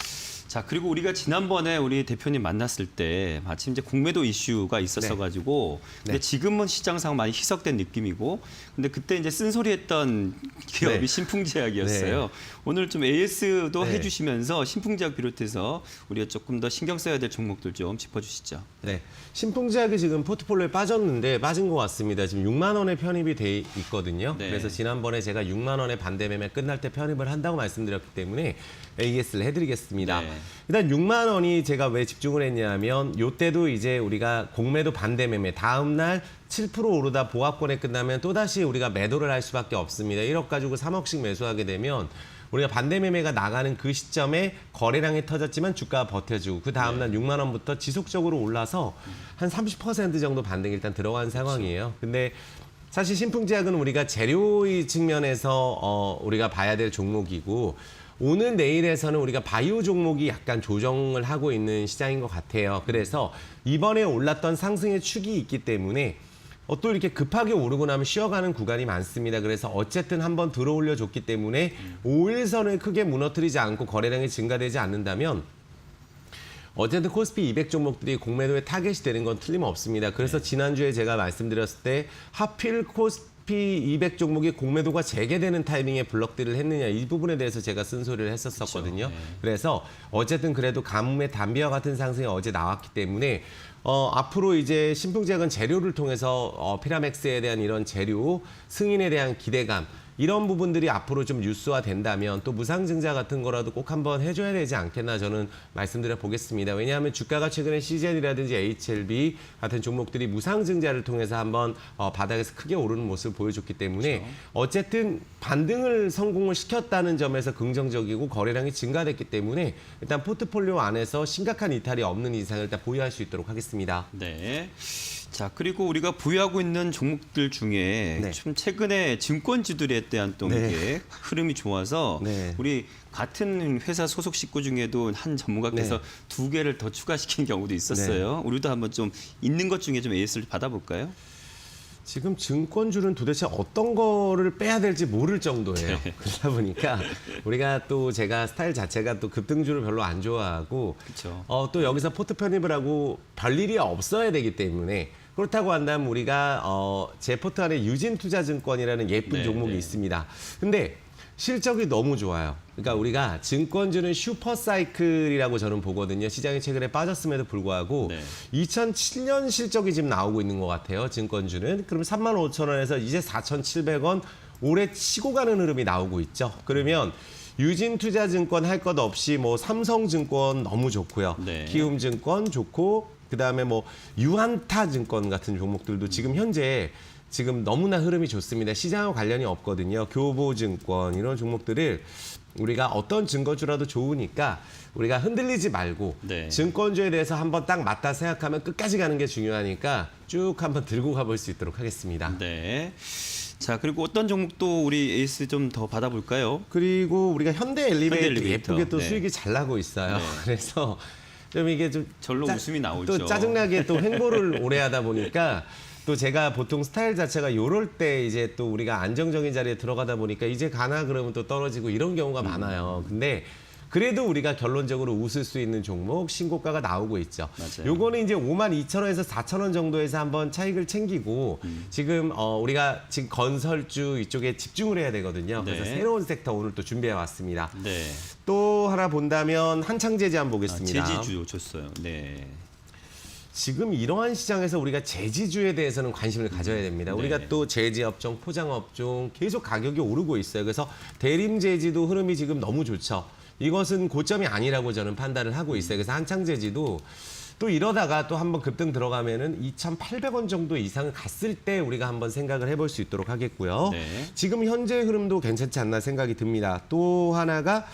자, 그리고 우리가 지난번에 우리 대표님 만났을 때 마침 이제 공매도 이슈가 있었어가지고 근데 네. 지금은 시장 상황 많이 희석된 느낌이고 근데 그때 이제 쓴소리했던 기업이 네. 신풍제약이었어요. 네. 오늘 좀 AS도 네. 해주시면서 신풍제약 비롯해서 우리가 조금 더 신경 써야 될 종목들 좀 짚어주시죠. 네, 신풍제약이 지금 포트폴리오에 빠졌는데 빠진 것 같습니다. 지금 6만 원에 편입이 돼 있거든요. 네. 그래서 지난번에 제가 6만 원에 반대 매매 끝날 때 편입을 한다고 말씀드렸기 때문에 AS를 해드리겠습니다. 네. 일단 6만 원이 제가 왜 집중을 했냐면 이때도 이제 우리가 공매도 반대 매매 다음 날 7% 오르다 보합권에 끝나면 또다시 우리가 매도를 할 수밖에 없습니다. 1억 가지고 3억씩 매수하게 되면 우리가 반대 매매가 나가는 그 시점에 거래량이 터졌지만 주가가 버텨주고 그 다음날 6만 원부터 지속적으로 올라서 한 30% 정도 반등이 일단 들어간 상황이에요. 근데 사실 신풍제약은 우리가 재료의 측면에서 우리가 봐야 될 종목이고 오늘 내일에서는 우리가 바이오 종목이 약간 조정을 하고 있는 시장인 것 같아요. 그래서 이번에 올랐던 상승의 축이 있기 때문에 또 이렇게 급하게 오르고 나면 쉬어가는 구간이 많습니다. 그래서 어쨌든 한번 들어올려 줬기 때문에 5일선을 크게 무너뜨리지 않고 거래량이 증가되지 않는다면 어쨌든 코스피 200 종목들이 공매도에 타겟이 되는 건 틀림없습니다. 그래서 지난주에 제가 말씀드렸을 때 하필 코스피 200 종목이 공매도가 재개되는 타이밍에 블럭딜을 했느냐 이 부분에 대해서 제가 쓴소리를 했었거든요. 그렇죠. 네. 그래서 어쨌든 그래도 가뭄의 담비와 같은 상승이 어제 나왔기 때문에 앞으로 이제 신풍제약은 재료를 통해서 피라맥스에 대한 이런 재료 승인에 대한 기대감 이런 부분들이 앞으로 좀 뉴스화된다면 또 무상증자 같은 거라도 꼭 한번 해줘야 되지 않겠나 저는 말씀드려 보겠습니다. 왜냐하면 주가가 최근에 CGN이라든지 HLB 같은 종목들이 무상증자를 통해서 한번 바닥에서 크게 오르는 모습을 보여줬기 때문에 그렇죠. 어쨌든 반등을 성공을 시켰다는 점에서 긍정적이고 거래량이 증가됐기 때문에 일단 포트폴리오 안에서 심각한 이탈이 없는 이상을 일단 보유할 수 있도록 하겠습니다. 네. 자, 그리고 우리가 보유하고 있는 종목들 중에 네. 좀 최근에 증권주들에 대한 또 네. 이게 흐름이 좋아서 네. 우리 같은 회사 소속 식구 중에도 한 전문가께서 네. 2개를 더 추가시킨 경우도 있었어요. 우리도 한번 좀 있는 것 중에 좀 AS를 받아볼까요? 지금 증권주는 도대체 어떤 거를 빼야 될지 모를 정도예요. 그러다 보니까 우리가 또 제가 스타일 자체가 또 급등주를 별로 안 좋아하고 그렇죠. 또 여기서 포트 편입을 하고 별일이 없어야 되기 때문에 그렇다고 한다면 우리가 제 포트 안에 유진투자증권이라는 예쁜 네, 종목이 네. 있습니다. 근데 실적이 너무 좋아요. 그러니까 우리가 증권주는 슈퍼사이클이라고 저는 보거든요. 시장이 최근에 빠졌음에도 불구하고 네. 2007년 실적이 지금 나오고 있는 것 같아요. 증권주는. 그럼 35,000원에서 이제 4,700원 올해 치고 가는 흐름이 나오고 있죠. 그러면 유진투자증권 할 것 없이 뭐 삼성증권 너무 좋고요. 네. 키움증권 좋고 그다음에 뭐 유한타증권 같은 종목들도 지금 현재 지금 너무나 흐름이 좋습니다. 시장과 관련이 없거든요. 교보증권 이런 종목들을 우리가 어떤 증거주라도 좋으니까 우리가 흔들리지 말고 네. 증권주에 대해서 한번 딱 맞다 생각하면 끝까지 가는 게 중요하니까 쭉 한번 들고 가볼 수 있도록 하겠습니다. 네. 자, 그리고 어떤 종목도 우리 에이스 좀 더 받아볼까요? 그리고 우리가 현대 엘리베이터 엘리베이터. 예쁘게 또 네. 수익이 잘 나고 있어요. 네. 그래서 좀 이게 좀 절로 웃음이 나오죠. 또 짜증나게 또 횡보를 오래 하다 보니까 또 제가 보통 스타일 자체가 요럴 때 이제 또 우리가 안정적인 자리에 들어가다 보니까 이제 가나 그러면 또 떨어지고 이런 경우가 많아요. 근데 그래도 우리가 결론적으로 웃을 수 있는 종목 신고가가 나오고 있죠. 맞아요. 요거는 이제 52,000원에서 4,000원 정도에서 한번 차익을 챙기고 지금 우리가 지금 건설주 이쪽에 집중을 해야 되거든요. 그래서 네. 새로운 섹터 오늘 또 준비해 왔습니다. 네. 또 하나 본다면 한창제지 한번 보겠습니다. 제지주 줬어요. 네. 지금 이러한 시장에서 우리가 제지주에 대해서는 관심을 가져야 됩니다. 네. 우리가 또 제지업종, 포장업종 계속 가격이 오르고 있어요. 그래서 대림제지도 흐름이 지금 너무 좋죠. 이것은 고점이 아니라고 저는 판단을 하고 있어요. 그래서 한창제지도 또 이러다가 또 한번 급등 들어가면은 2,800원 정도 이상을 갔을 때 우리가 한번 생각을 해볼 수 있도록 하겠고요. 네. 지금 현재 흐름도 괜찮지 않나 생각이 듭니다. 또 하나가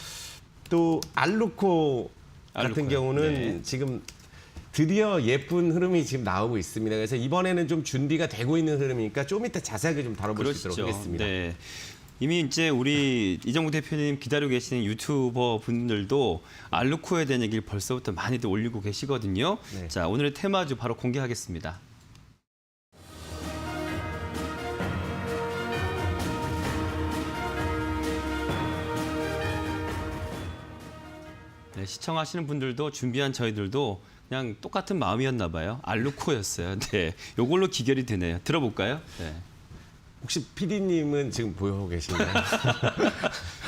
또 알루코 같은 알루코요. 경우는 네. 지금 드디어 예쁜 흐름이 지금 나오고 있습니다. 그래서 이번에는 좀 준비가 되고 있는 흐름이니까 좀 이따 자세하게 좀 다뤄볼 수 있도록 하겠습니다. 네. 이미 이제 우리 이정국 대표님 기다리고 계시는 유튜버 분들도 알루코에 대한 얘기를 벌써부터 많이들 올리고 계시거든요. 네. 자, 오늘의 테마주 바로 공개하겠습니다. 네, 시청하시는 분들도 준비한 저희들도 그냥 똑같은 마음이었나 봐요. 알루코였어요. 네, 요걸로 기결이 되네요. 들어볼까요? 네. 혹시 PD님은 지금 보고 계신가요?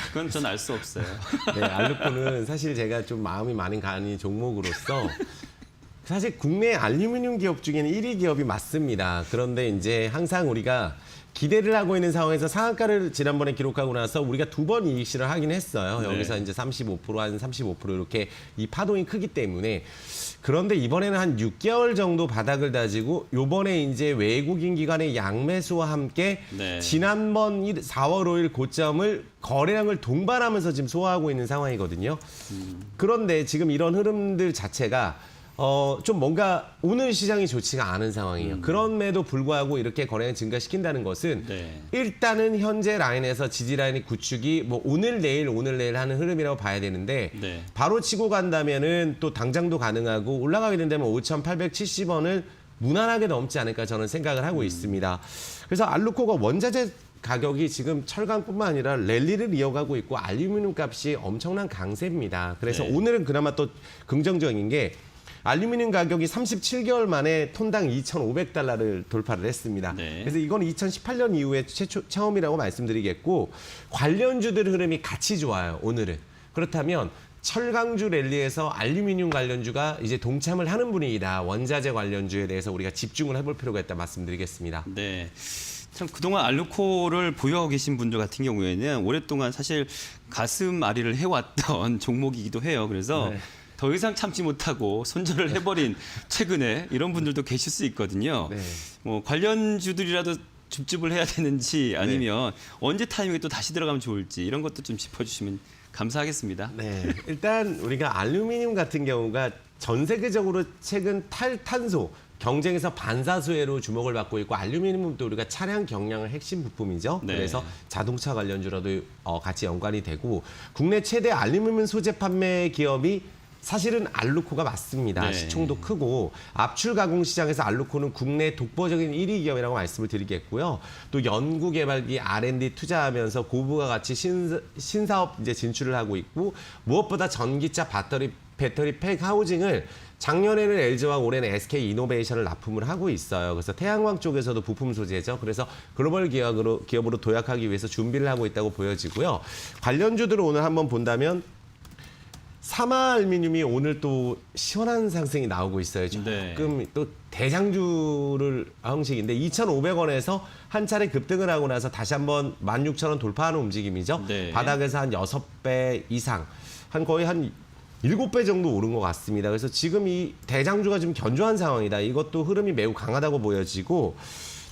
그건 전 알 수 없어요. 네, 알루코는 사실 제가 좀 마음이 많이 가는 종목으로서 사실 국내 알루미늄 기업 중에는 1위 기업이 맞습니다. 그런데 이제 항상 우리가 기대를 하고 있는 상황에서 상한가를 지난번에 기록하고 나서 우리가 2번 이익 실을 하긴 했어요. 네. 여기서 이제 35%, 한 35% 이렇게 이 파동이 크기 때문에. 그런데 이번에는 한 6개월 정도 바닥을 다지고 요번에 이제 외국인 기관의 양매수와 함께 네. 지난번 4월 5일 고점을 거래량을 동반하면서 지금 소화하고 있는 상황이거든요. 그런데 지금 이런 흐름들 자체가 좀 뭔가 오늘 시장이 좋지가 않은 상황이에요. 그럼에도 불구하고 이렇게 거래량 증가시킨다는 것은 네. 일단은 현재 라인에서 지지 라인이 구축이 뭐 오늘 내일 하는 흐름이라고 봐야 되는데 네. 바로 치고 간다면은 또 당장도 가능하고 올라가게 된다면 5,870원을 무난하게 넘지 않을까 저는 생각을 하고 있습니다. 그래서 알루코가 원자재 가격이 지금 철강뿐만 아니라 랠리를 이어가고 있고 알루미늄 값이 엄청난 강세입니다. 그래서 네. 오늘은 그나마 또 긍정적인 게 알루미늄 가격이 37개월 만에 톤당 2,500달러를 돌파를 했습니다. 네. 그래서 이건 2018년 이후에 처음이라고 말씀드리겠고 관련주들 흐름이 같이 좋아요. 오늘은. 그렇다면 철강주 랠리에서 알루미늄 관련주가 이제 동참을 하는 분위기다. 원자재 관련주에 대해서 우리가 집중을 해볼 필요가 있다 말씀드리겠습니다. 네. 참 그동안 알루코를 보유하고 계신 분들 같은 경우에는 오랫동안 사실 가슴 앓이를 해왔던 종목이기도 해요. 그래서 네. 더 이상 참지 못하고 손절을 해버린 최근에 이런 분들도 계실 수 있거든요. 네. 뭐 관련주들이라도 줍줍을 해야 되는지 아니면 언제 타이밍에 또 다시 들어가면 좋을지 이런 것도 좀 짚어주시면 감사하겠습니다. 네, 일단 우리가 알루미늄 같은 경우가 전 세계적으로 최근 탈탄소 경쟁에서 반사수혜로 주목을 받고 있고 알루미늄도 우리가 차량 경량의 핵심 부품이죠. 네. 그래서 자동차 관련주라도 같이 연관이 되고 국내 최대 알루미늄 소재 판매 기업이 사실은 알루코가 맞습니다. 네. 시총도 크고 압출 가공 시장에서 알루코는 국내 독보적인 1위 기업이라고 말씀을 드리겠고요. 또 연구개발비 R&D 투자하면서 고부가 가치 신사업 이제 진출을 하고 있고 무엇보다 전기차 배터리 팩 하우징을 작년에는 LG와 올해는 SK 이노베이션을 납품을 하고 있어요. 그래서 태양광 쪽에서도 부품 소재죠. 그래서 글로벌 기업으로 도약하기 위해서 준비를 하고 있다고 보여지고요. 관련주들을 오늘 한번 본다면 사마알루미늄이 오늘 또 시원한 상승이 나오고 있어요. 조금 네. 또 대장주를 형식인데 2,500원에서 한 차례 급등을 하고 나서 다시 한번 16,000원 돌파하는 움직임이죠. 네. 바닥에서 한 6배 이상, 거의 한 7배 정도 오른 것 같습니다. 그래서 지금 이 대장주가 좀 견조한 상황이다. 이것도 흐름이 매우 강하다고 보여지고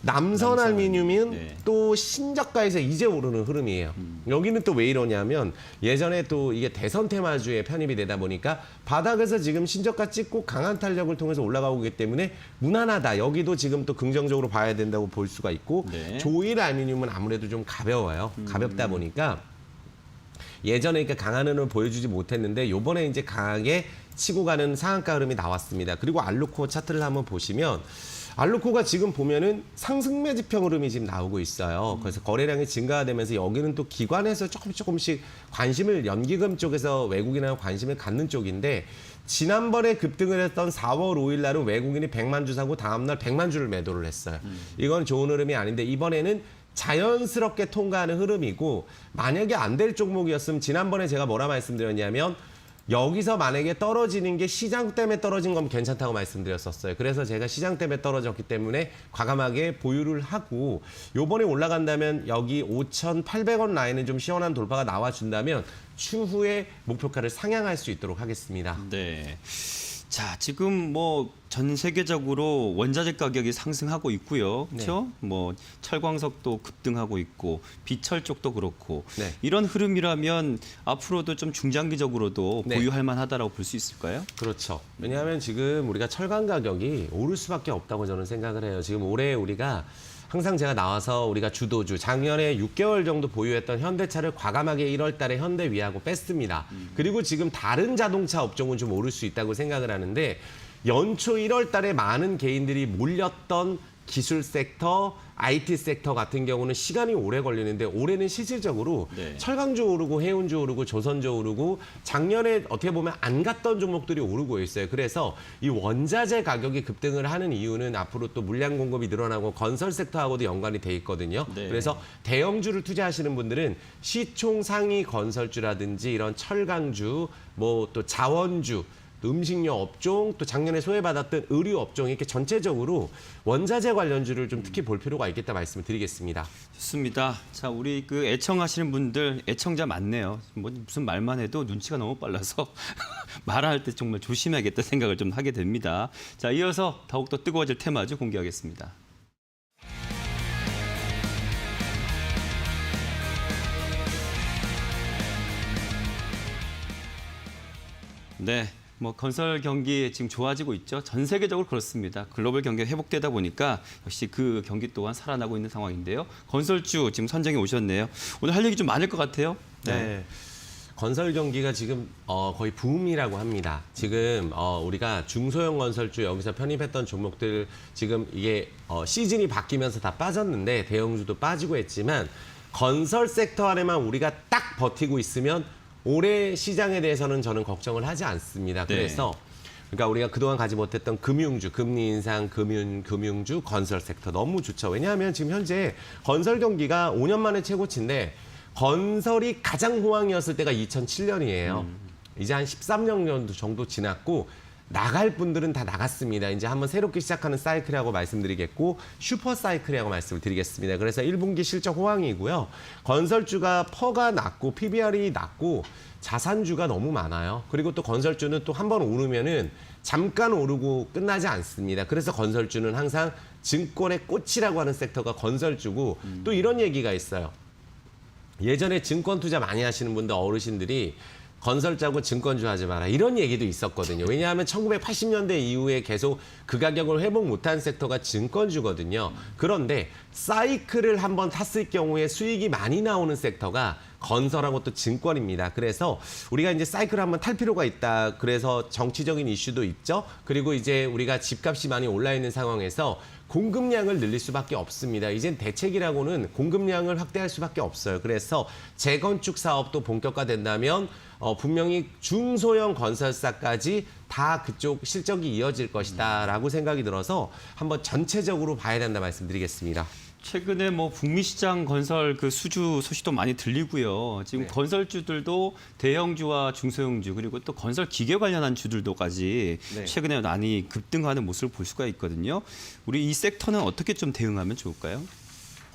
남선 알루미늄은 네. 또 신저가에서 이제 오르는 흐름이에요. 여기는 또 왜 이러냐면 예전에 또 이게 대선 테마주에 편입이 되다 보니까 바닥에서 지금 신저가 찍고 강한 탄력을 통해서 올라가고 있기 때문에 무난하다. 여기도 지금 또 긍정적으로 봐야 된다고 볼 수가 있고 네. 조일 알루미늄은 아무래도 좀 가벼워요. 가볍다 보니까 예전에 그러니까 강한 흐름을 보여주지 못했는데 요번에 이제 강하게 치고 가는 상한가 흐름이 나왔습니다. 그리고 알루코 차트를 한번 보시면 알루코가 지금 보면은 상승 매집형 흐름이 지금 나오고 있어요. 그래서 거래량이 증가되면서 여기는 또 기관에서 조금씩 관심을 연기금 쪽에서 외국인하고 관심을 갖는 쪽인데 지난번에 급등을 했던 4월 5일 날은 외국인이 100만 주 사고 다음날 100만 주를 매도를 했어요. 이건 좋은 흐름이 아닌데 이번에는 자연스럽게 통과하는 흐름이고 만약에 안 될 종목이었으면 지난번에 제가 뭐라 말씀드렸냐면 여기서 만약에 떨어지는 게 시장 때문에 떨어진 건 괜찮다고 말씀드렸었어요. 그래서 제가 시장 때문에 떨어졌기 때문에 과감하게 보유를 하고 요번에 올라간다면 여기 5,800원 라인은 좀 시원한 돌파가 나와준다면 추후에 목표가를 상향할 수 있도록 하겠습니다. 네. 자, 지금 뭐 전 세계적으로 원자재 가격이 상승하고 있고요. 그렇죠? 뭐 철광석도 급등하고 있고 비철 쪽도 그렇고 네. 이런 흐름이라면 앞으로도 좀 중장기적으로도 네. 보유할 만하다라고 볼 수 있을까요? 그렇죠. 왜냐하면 지금 우리가 철강 가격이 오를 수밖에 없다고 저는 생각을 해요. 지금 올해 우리가 항상 제가 나와서 우리가 주도주 작년에 6개월 정도 보유했던 현대차를 과감하게 1월 달에 현대위하고 뺐습니다. 그리고 지금 다른 자동차 업종은 좀 오를 수 있다고 생각을 하는데 연초 1월 달에 많은 개인들이 몰렸던 기술 섹터, IT 섹터 같은 경우는 시간이 오래 걸리는데 올해는 실질적으로 네. 철강주 오르고 해운주 오르고 조선주 오르고 작년에 어떻게 보면 안 갔던 종목들이 오르고 있어요. 그래서 이 원자재 가격이 급등을 하는 이유는 앞으로 또 물량 공급이 늘어나고 건설 섹터하고도 연관이 돼 있거든요. 네. 그래서 대형주를 투자하시는 분들은 시총 상위 건설주라든지 이런 철강주, 뭐 또 자원주, 음식료 업종, 또 작년에 소외받았던 의류 업종 이렇게 전체적으로 원자재 관련주를 좀 특히 볼 필요가 있겠다 말씀을 드리겠습니다. 좋습니다. 자, 우리 그 애청하시는 분들 애청자 많네요. 뭐 무슨 말만 해도 눈치가 너무 빨라서 말할 때 정말 조심해야겠다 생각을 좀 하게 됩니다. 자, 이어서 더욱더 뜨거워질 테마주 공개하겠습니다. 네. 뭐 건설 경기 지금 좋아지고 있죠. 전 세계적으로 그렇습니다. 글로벌 경기가 회복되다 보니까 역시 그 경기 또한 살아나고 있는 상황인데요. 건설주 지금 선정해 오셨네요. 오늘 할 얘기 좀 많을 것 같아요. 네. 건설 경기가 지금 거의 붐이라고 합니다. 지금 우리가 중소형 건설주 여기서 편입했던 종목들 지금 이게 시즌이 바뀌면서 다 빠졌는데 대형주도 빠지고 했지만 건설 섹터 안에만 우리가 딱 버티고 있으면 올해 시장에 대해서는 저는 걱정을 하지 않습니다. 네. 그래서 그러니까 우리가 그동안 가지 못했던 금융주, 금리 인상, 금융주, 건설 섹터 너무 좋죠. 왜냐하면 지금 현재 건설 경기가 5년 만에 최고치인데 건설이 가장 호황이었을 때가 2007년이에요. 이제 한 13년 정도 지났고 나갈 분들은 다 나갔습니다. 이제 한번 새롭게 시작하는 사이클이라고 말씀드리겠고 슈퍼 사이클이라고 말씀을 드리겠습니다. 그래서 1분기 실적 호황이고요. 건설주가 퍼가 낮고 PBR이 낮고 자산주가 너무 많아요. 그리고 또 건설주는 또 한 번 오르면은 잠깐 오르고 끝나지 않습니다. 그래서 건설주는 항상 증권의 꽃이라고 하는 섹터가 건설주고 또 이런 얘기가 있어요. 예전에 증권 투자 많이 하시는 분들 어르신들이 건설자고 증권주 하지 마라 이런 얘기도 있었거든요. 왜냐하면 1980년대 이후에 계속 그 가격을 회복 못한 섹터가 증권주거든요. 그런데 사이클을 한번 탔을 경우에 수익이 많이 나오는 섹터가 건설하고 또 증권입니다. 그래서 우리가 이제 사이클을 한번 탈 필요가 있다. 그래서 정치적인 이슈도 있죠. 그리고 이제 우리가 집값이 많이 올라 있는 상황에서 공급량을 늘릴 수밖에 없습니다. 이젠 대책이라고는 공급량을 확대할 수밖에 없어요. 그래서 재건축 사업도 본격화된다면 분명히 중소형 건설사까지 다 그쪽 실적이 이어질 것이다라고 생각이 들어서 한번 전체적으로 봐야 된다 말씀드리겠습니다. 최근에 뭐 북미 시장 건설 그 수주 소식도 많이 들리고요. 지금 네. 건설주들도 대형주와 중소형주 그리고 또 건설 기계 관련한 주들도까지 네. 최근에 많이 급등하는 모습을 볼 수가 있거든요. 우리 이 섹터는 어떻게 좀 대응하면 좋을까요?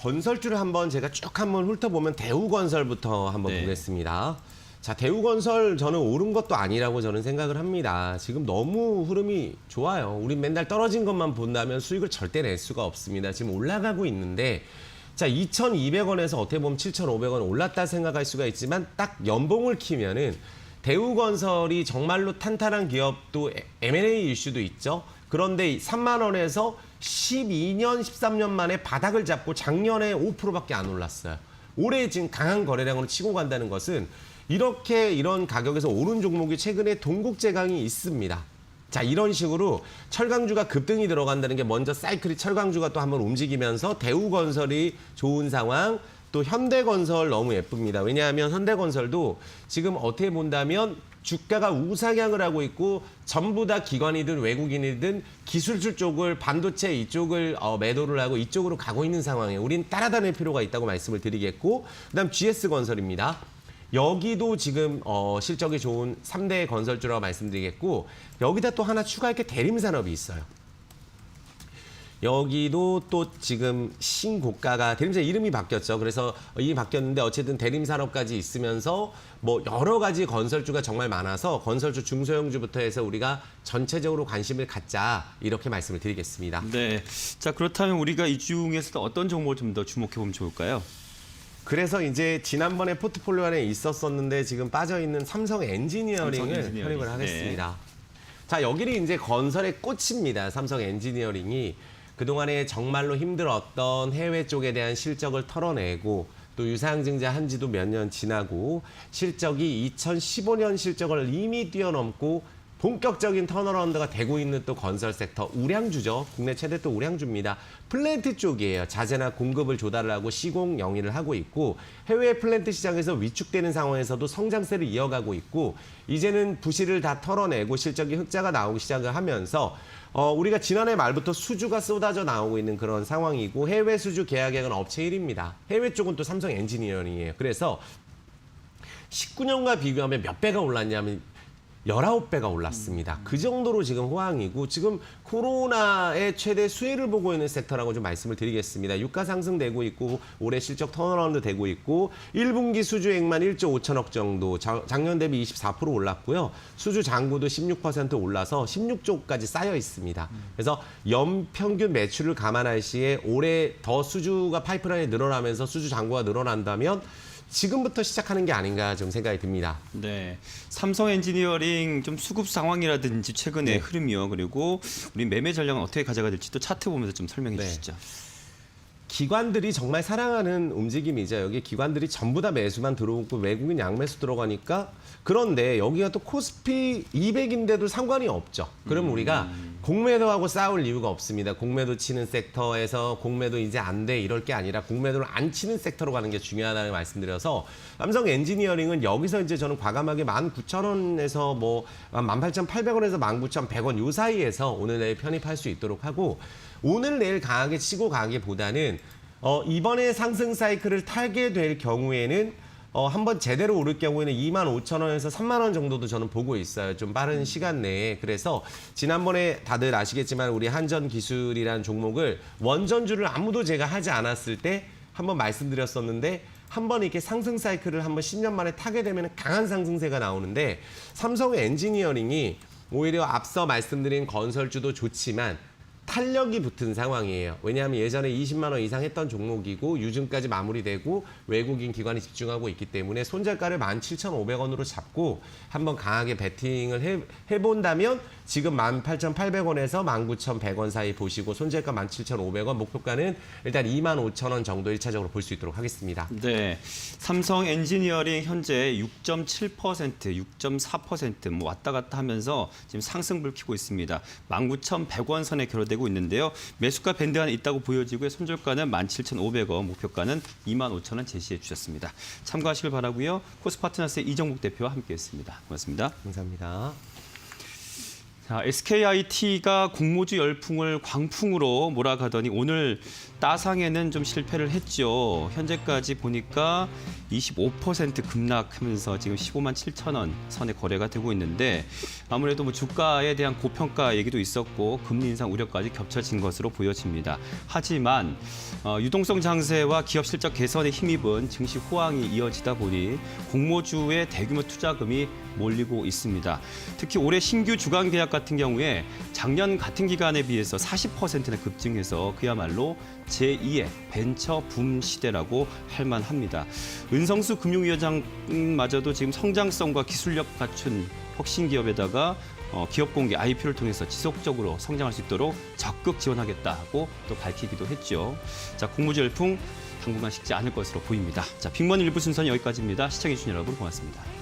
건설주를 한번 제가 쭉 한번 훑어보면 대우건설부터 한번 네. 보겠습니다. 자, 대우건설 저는 오른 것도 아니라고 저는 생각을 합니다. 지금 너무 흐름이 좋아요. 우리 맨날 떨어진 것만 본다면 수익을 절대 낼 수가 없습니다. 지금 올라가고 있는데 자, 2,200원에서 어떻게 보면 7,500원 올랐다 생각할 수가 있지만 딱 연봉을 키면은 대우건설이 정말로 탄탄한 기업도 M&A 이슈도 있죠. 그런데 3만 원에서 12년, 13년 만에 바닥을 잡고 작년에 5%밖에 안 올랐어요. 올해 지금 강한 거래량으로 치고 간다는 것은 이런 가격에서 오른 종목이 최근에 동국제강이 있습니다. 자, 이런 식으로 철강주가 급등이 들어간다는 게 먼저 사이클이 철강주가 또 한번 움직이면서 대우건설이 좋은 상황, 또 현대건설 너무 예쁩니다. 왜냐하면 현대건설도 지금 어떻게 본다면 주가가 우상향을 하고 있고 전부 다 기관이든 외국인이든 기술주 쪽을 반도체 이쪽을 매도를 하고 이쪽으로 가고 있는 상황이에요. 우린 따라다닐 필요가 있다고 말씀을 드리겠고 그다음 GS건설입니다. 여기도 지금 실적이 좋은 3대 건설주라고 말씀드리겠고 여기다 또 하나 추가할 게 대림산업이 있어요. 여기도 또 지금 신고가가 대림산 이름이 바뀌었죠. 그래서 이름이 바뀌었는데 어쨌든 대림산업까지 있으면서 뭐 여러 가지 건설주가 정말 많아서 건설주 중소형주부터 해서 우리가 전체적으로 관심을 갖자 이렇게 말씀을 드리겠습니다. 네. 자, 그렇다면 우리가 이 중에서도 어떤 종목을 좀 더 주목해 보면 좋을까요? 그래서 이제 지난번에 포트폴리오 안에 있었었는데 지금 빠져있는 삼성 엔지니어링을 편입을 하겠습니다. 자, 여기는 이제 건설의 꽃입니다. 삼성 엔지니어링이 그동안에 정말로 힘들었던 해외 쪽에 대한 실적을 털어내고 또 유상증자 한 지도 몇 년 지나고 실적이 2015년 실적을 이미 뛰어넘고 본격적인 턴어라운드가 되고 있는 또 건설 섹터 우량주죠. 국내 최대 또 우량주입니다. 플랜트 쪽이에요. 자재나 공급을 조달을 하고 시공 영위를 하고 있고 해외 플랜트 시장에서 위축되는 상황에서도 성장세를 이어가고 있고 이제는 부실을 다 털어내고 실적이 흑자가 나오기 시작을 하면서 우리가 지난해 말부터 수주가 쏟아져 나오고 있는 그런 상황이고 해외 수주 계약액은 업체 1위입니다. 해외 쪽은 또 삼성 엔지니어링이에요. 그래서 19년과 비교하면 몇 배가 올랐냐면 19배가 올랐습니다. 그 정도로 지금 호황이고 지금 코로나의 최대 수혜를 보고 있는 섹터라고 좀 말씀을 드리겠습니다. 유가 상승되고 있고 올해 실적 턴어라운드 되고 있고 1분기 수주액만 1조 5천억 정도 작년 대비 24% 올랐고요. 수주 잔고도 16% 올라서 16조까지 쌓여 있습니다. 그래서 연평균 매출을 감안할 시에 올해 더 수주가 파이프라인이 늘어나면서 수주 잔고가 늘어난다면 지금부터 시작하는 게 아닌가 좀 생각이 듭니다. 네, 삼성 엔지니어링 좀 수급 상황이라든지 최근의 흐름이요. 그리고 우리 매매 전략은 어떻게 가져가야 될지 또 차트 보면서 좀 설명해 주시죠. 기관들이 정말 사랑하는 움직임이죠. 여기 기관들이 전부 다 매수만 들어오고 외국인 양매수 들어가니까 그런데 여기가 또 코스피 200인데도 상관이 없죠. 그럼 우리가 공매도하고 싸울 이유가 없습니다. 공매도 치는 섹터에서 공매도 이제 안 돼 이럴 게 아니라 공매도를 안 치는 섹터로 가는 게 중요하다는 말씀드려서 삼성 엔지니어링은 여기서 이제 저는 과감하게 19,000원에서 뭐 18,800원에서 19,100원 요 사이에서 오늘 내일 편입할 수 있도록 하고 오늘 내일 강하게 치고 가기보다는 이번에 상승 사이클을 타게 될 경우에는 한번 제대로 오를 경우에는 25,000원에서 3만 원 정도도 저는 보고 있어요. 좀 빠른 시간 내에. 그래서 지난번에 다들 아시겠지만 우리 한전기술이라는 종목을 원전주를 아무도 제가 하지 않았을 때 한번 말씀드렸었는데 한번 이렇게 상승 사이클을 한번 10년 만에 타게 되면 강한 상승세가 나오는데 삼성 엔지니어링이 오히려 앞서 말씀드린 건설주도 좋지만 탄력이 붙은 상황이에요. 왜냐하면 예전에 20만 원 이상 했던 종목이고 유증까지 마무리되고 외국인 기관이 집중하고 있기 때문에 손절가를 17,500원으로 잡고 한번 강하게 베팅을 해본다면 지금 18,800원에서 19,100원 사이 보시고 손절가 17,500원 목표가는 일단 25,000원 정도 1차적으로 볼 수 있도록 하겠습니다. 네, 삼성 엔지니어링 현재 6.7%, 6.4% 뭐 왔다 갔다 하면서 지금 상승불 켜고 있습니다. 19,100원 선에 결여되고 있는데요. 매수가 밴드 안에 있다고 보여지고요. 손절가는 17,500원, 목표가는 25,000원 제시해 주셨습니다. 참고하시길 바라고요. 코스파트너스의 이정국 대표와 함께했습니다. 고맙습니다. 감사합니다. 자, SKIT가 공모주 열풍을 광풍으로 몰아가더니 오늘 따상에는 좀 실패를 했죠. 현재까지 보니까 25% 급락하면서 지금 15만 7천 원 선에 거래가 되고 있는데 아무래도 뭐 주가에 대한 고평가 얘기도 있었고 금리 인상 우려까지 겹쳐진 것으로 보여집니다. 하지만 유동성 장세와 기업 실적 개선에 힘입은 증시 호황이 이어지다 보니 공모주의 대규모 투자금이 몰리고 있습니다. 특히 올해 신규 주간 계약 같은 경우에 작년 같은 기간에 비해서 40%나 급증해서 그야말로 제2의 벤처 붐 시대라고 할 만합니다. 은성수 금융위원장마저도 지금 성장성과 기술력 갖춘 혁신 기업에다가 기업 공개 IPO를 통해서 지속적으로 성장할 수 있도록 적극 지원하겠다고 또 밝히기도 했죠. 자, 공모주 열풍 당분간 식지 않을 것으로 보입니다. 자, 빅먼 일부 순서는 여기까지입니다. 시청해주신 여러분 고맙습니다.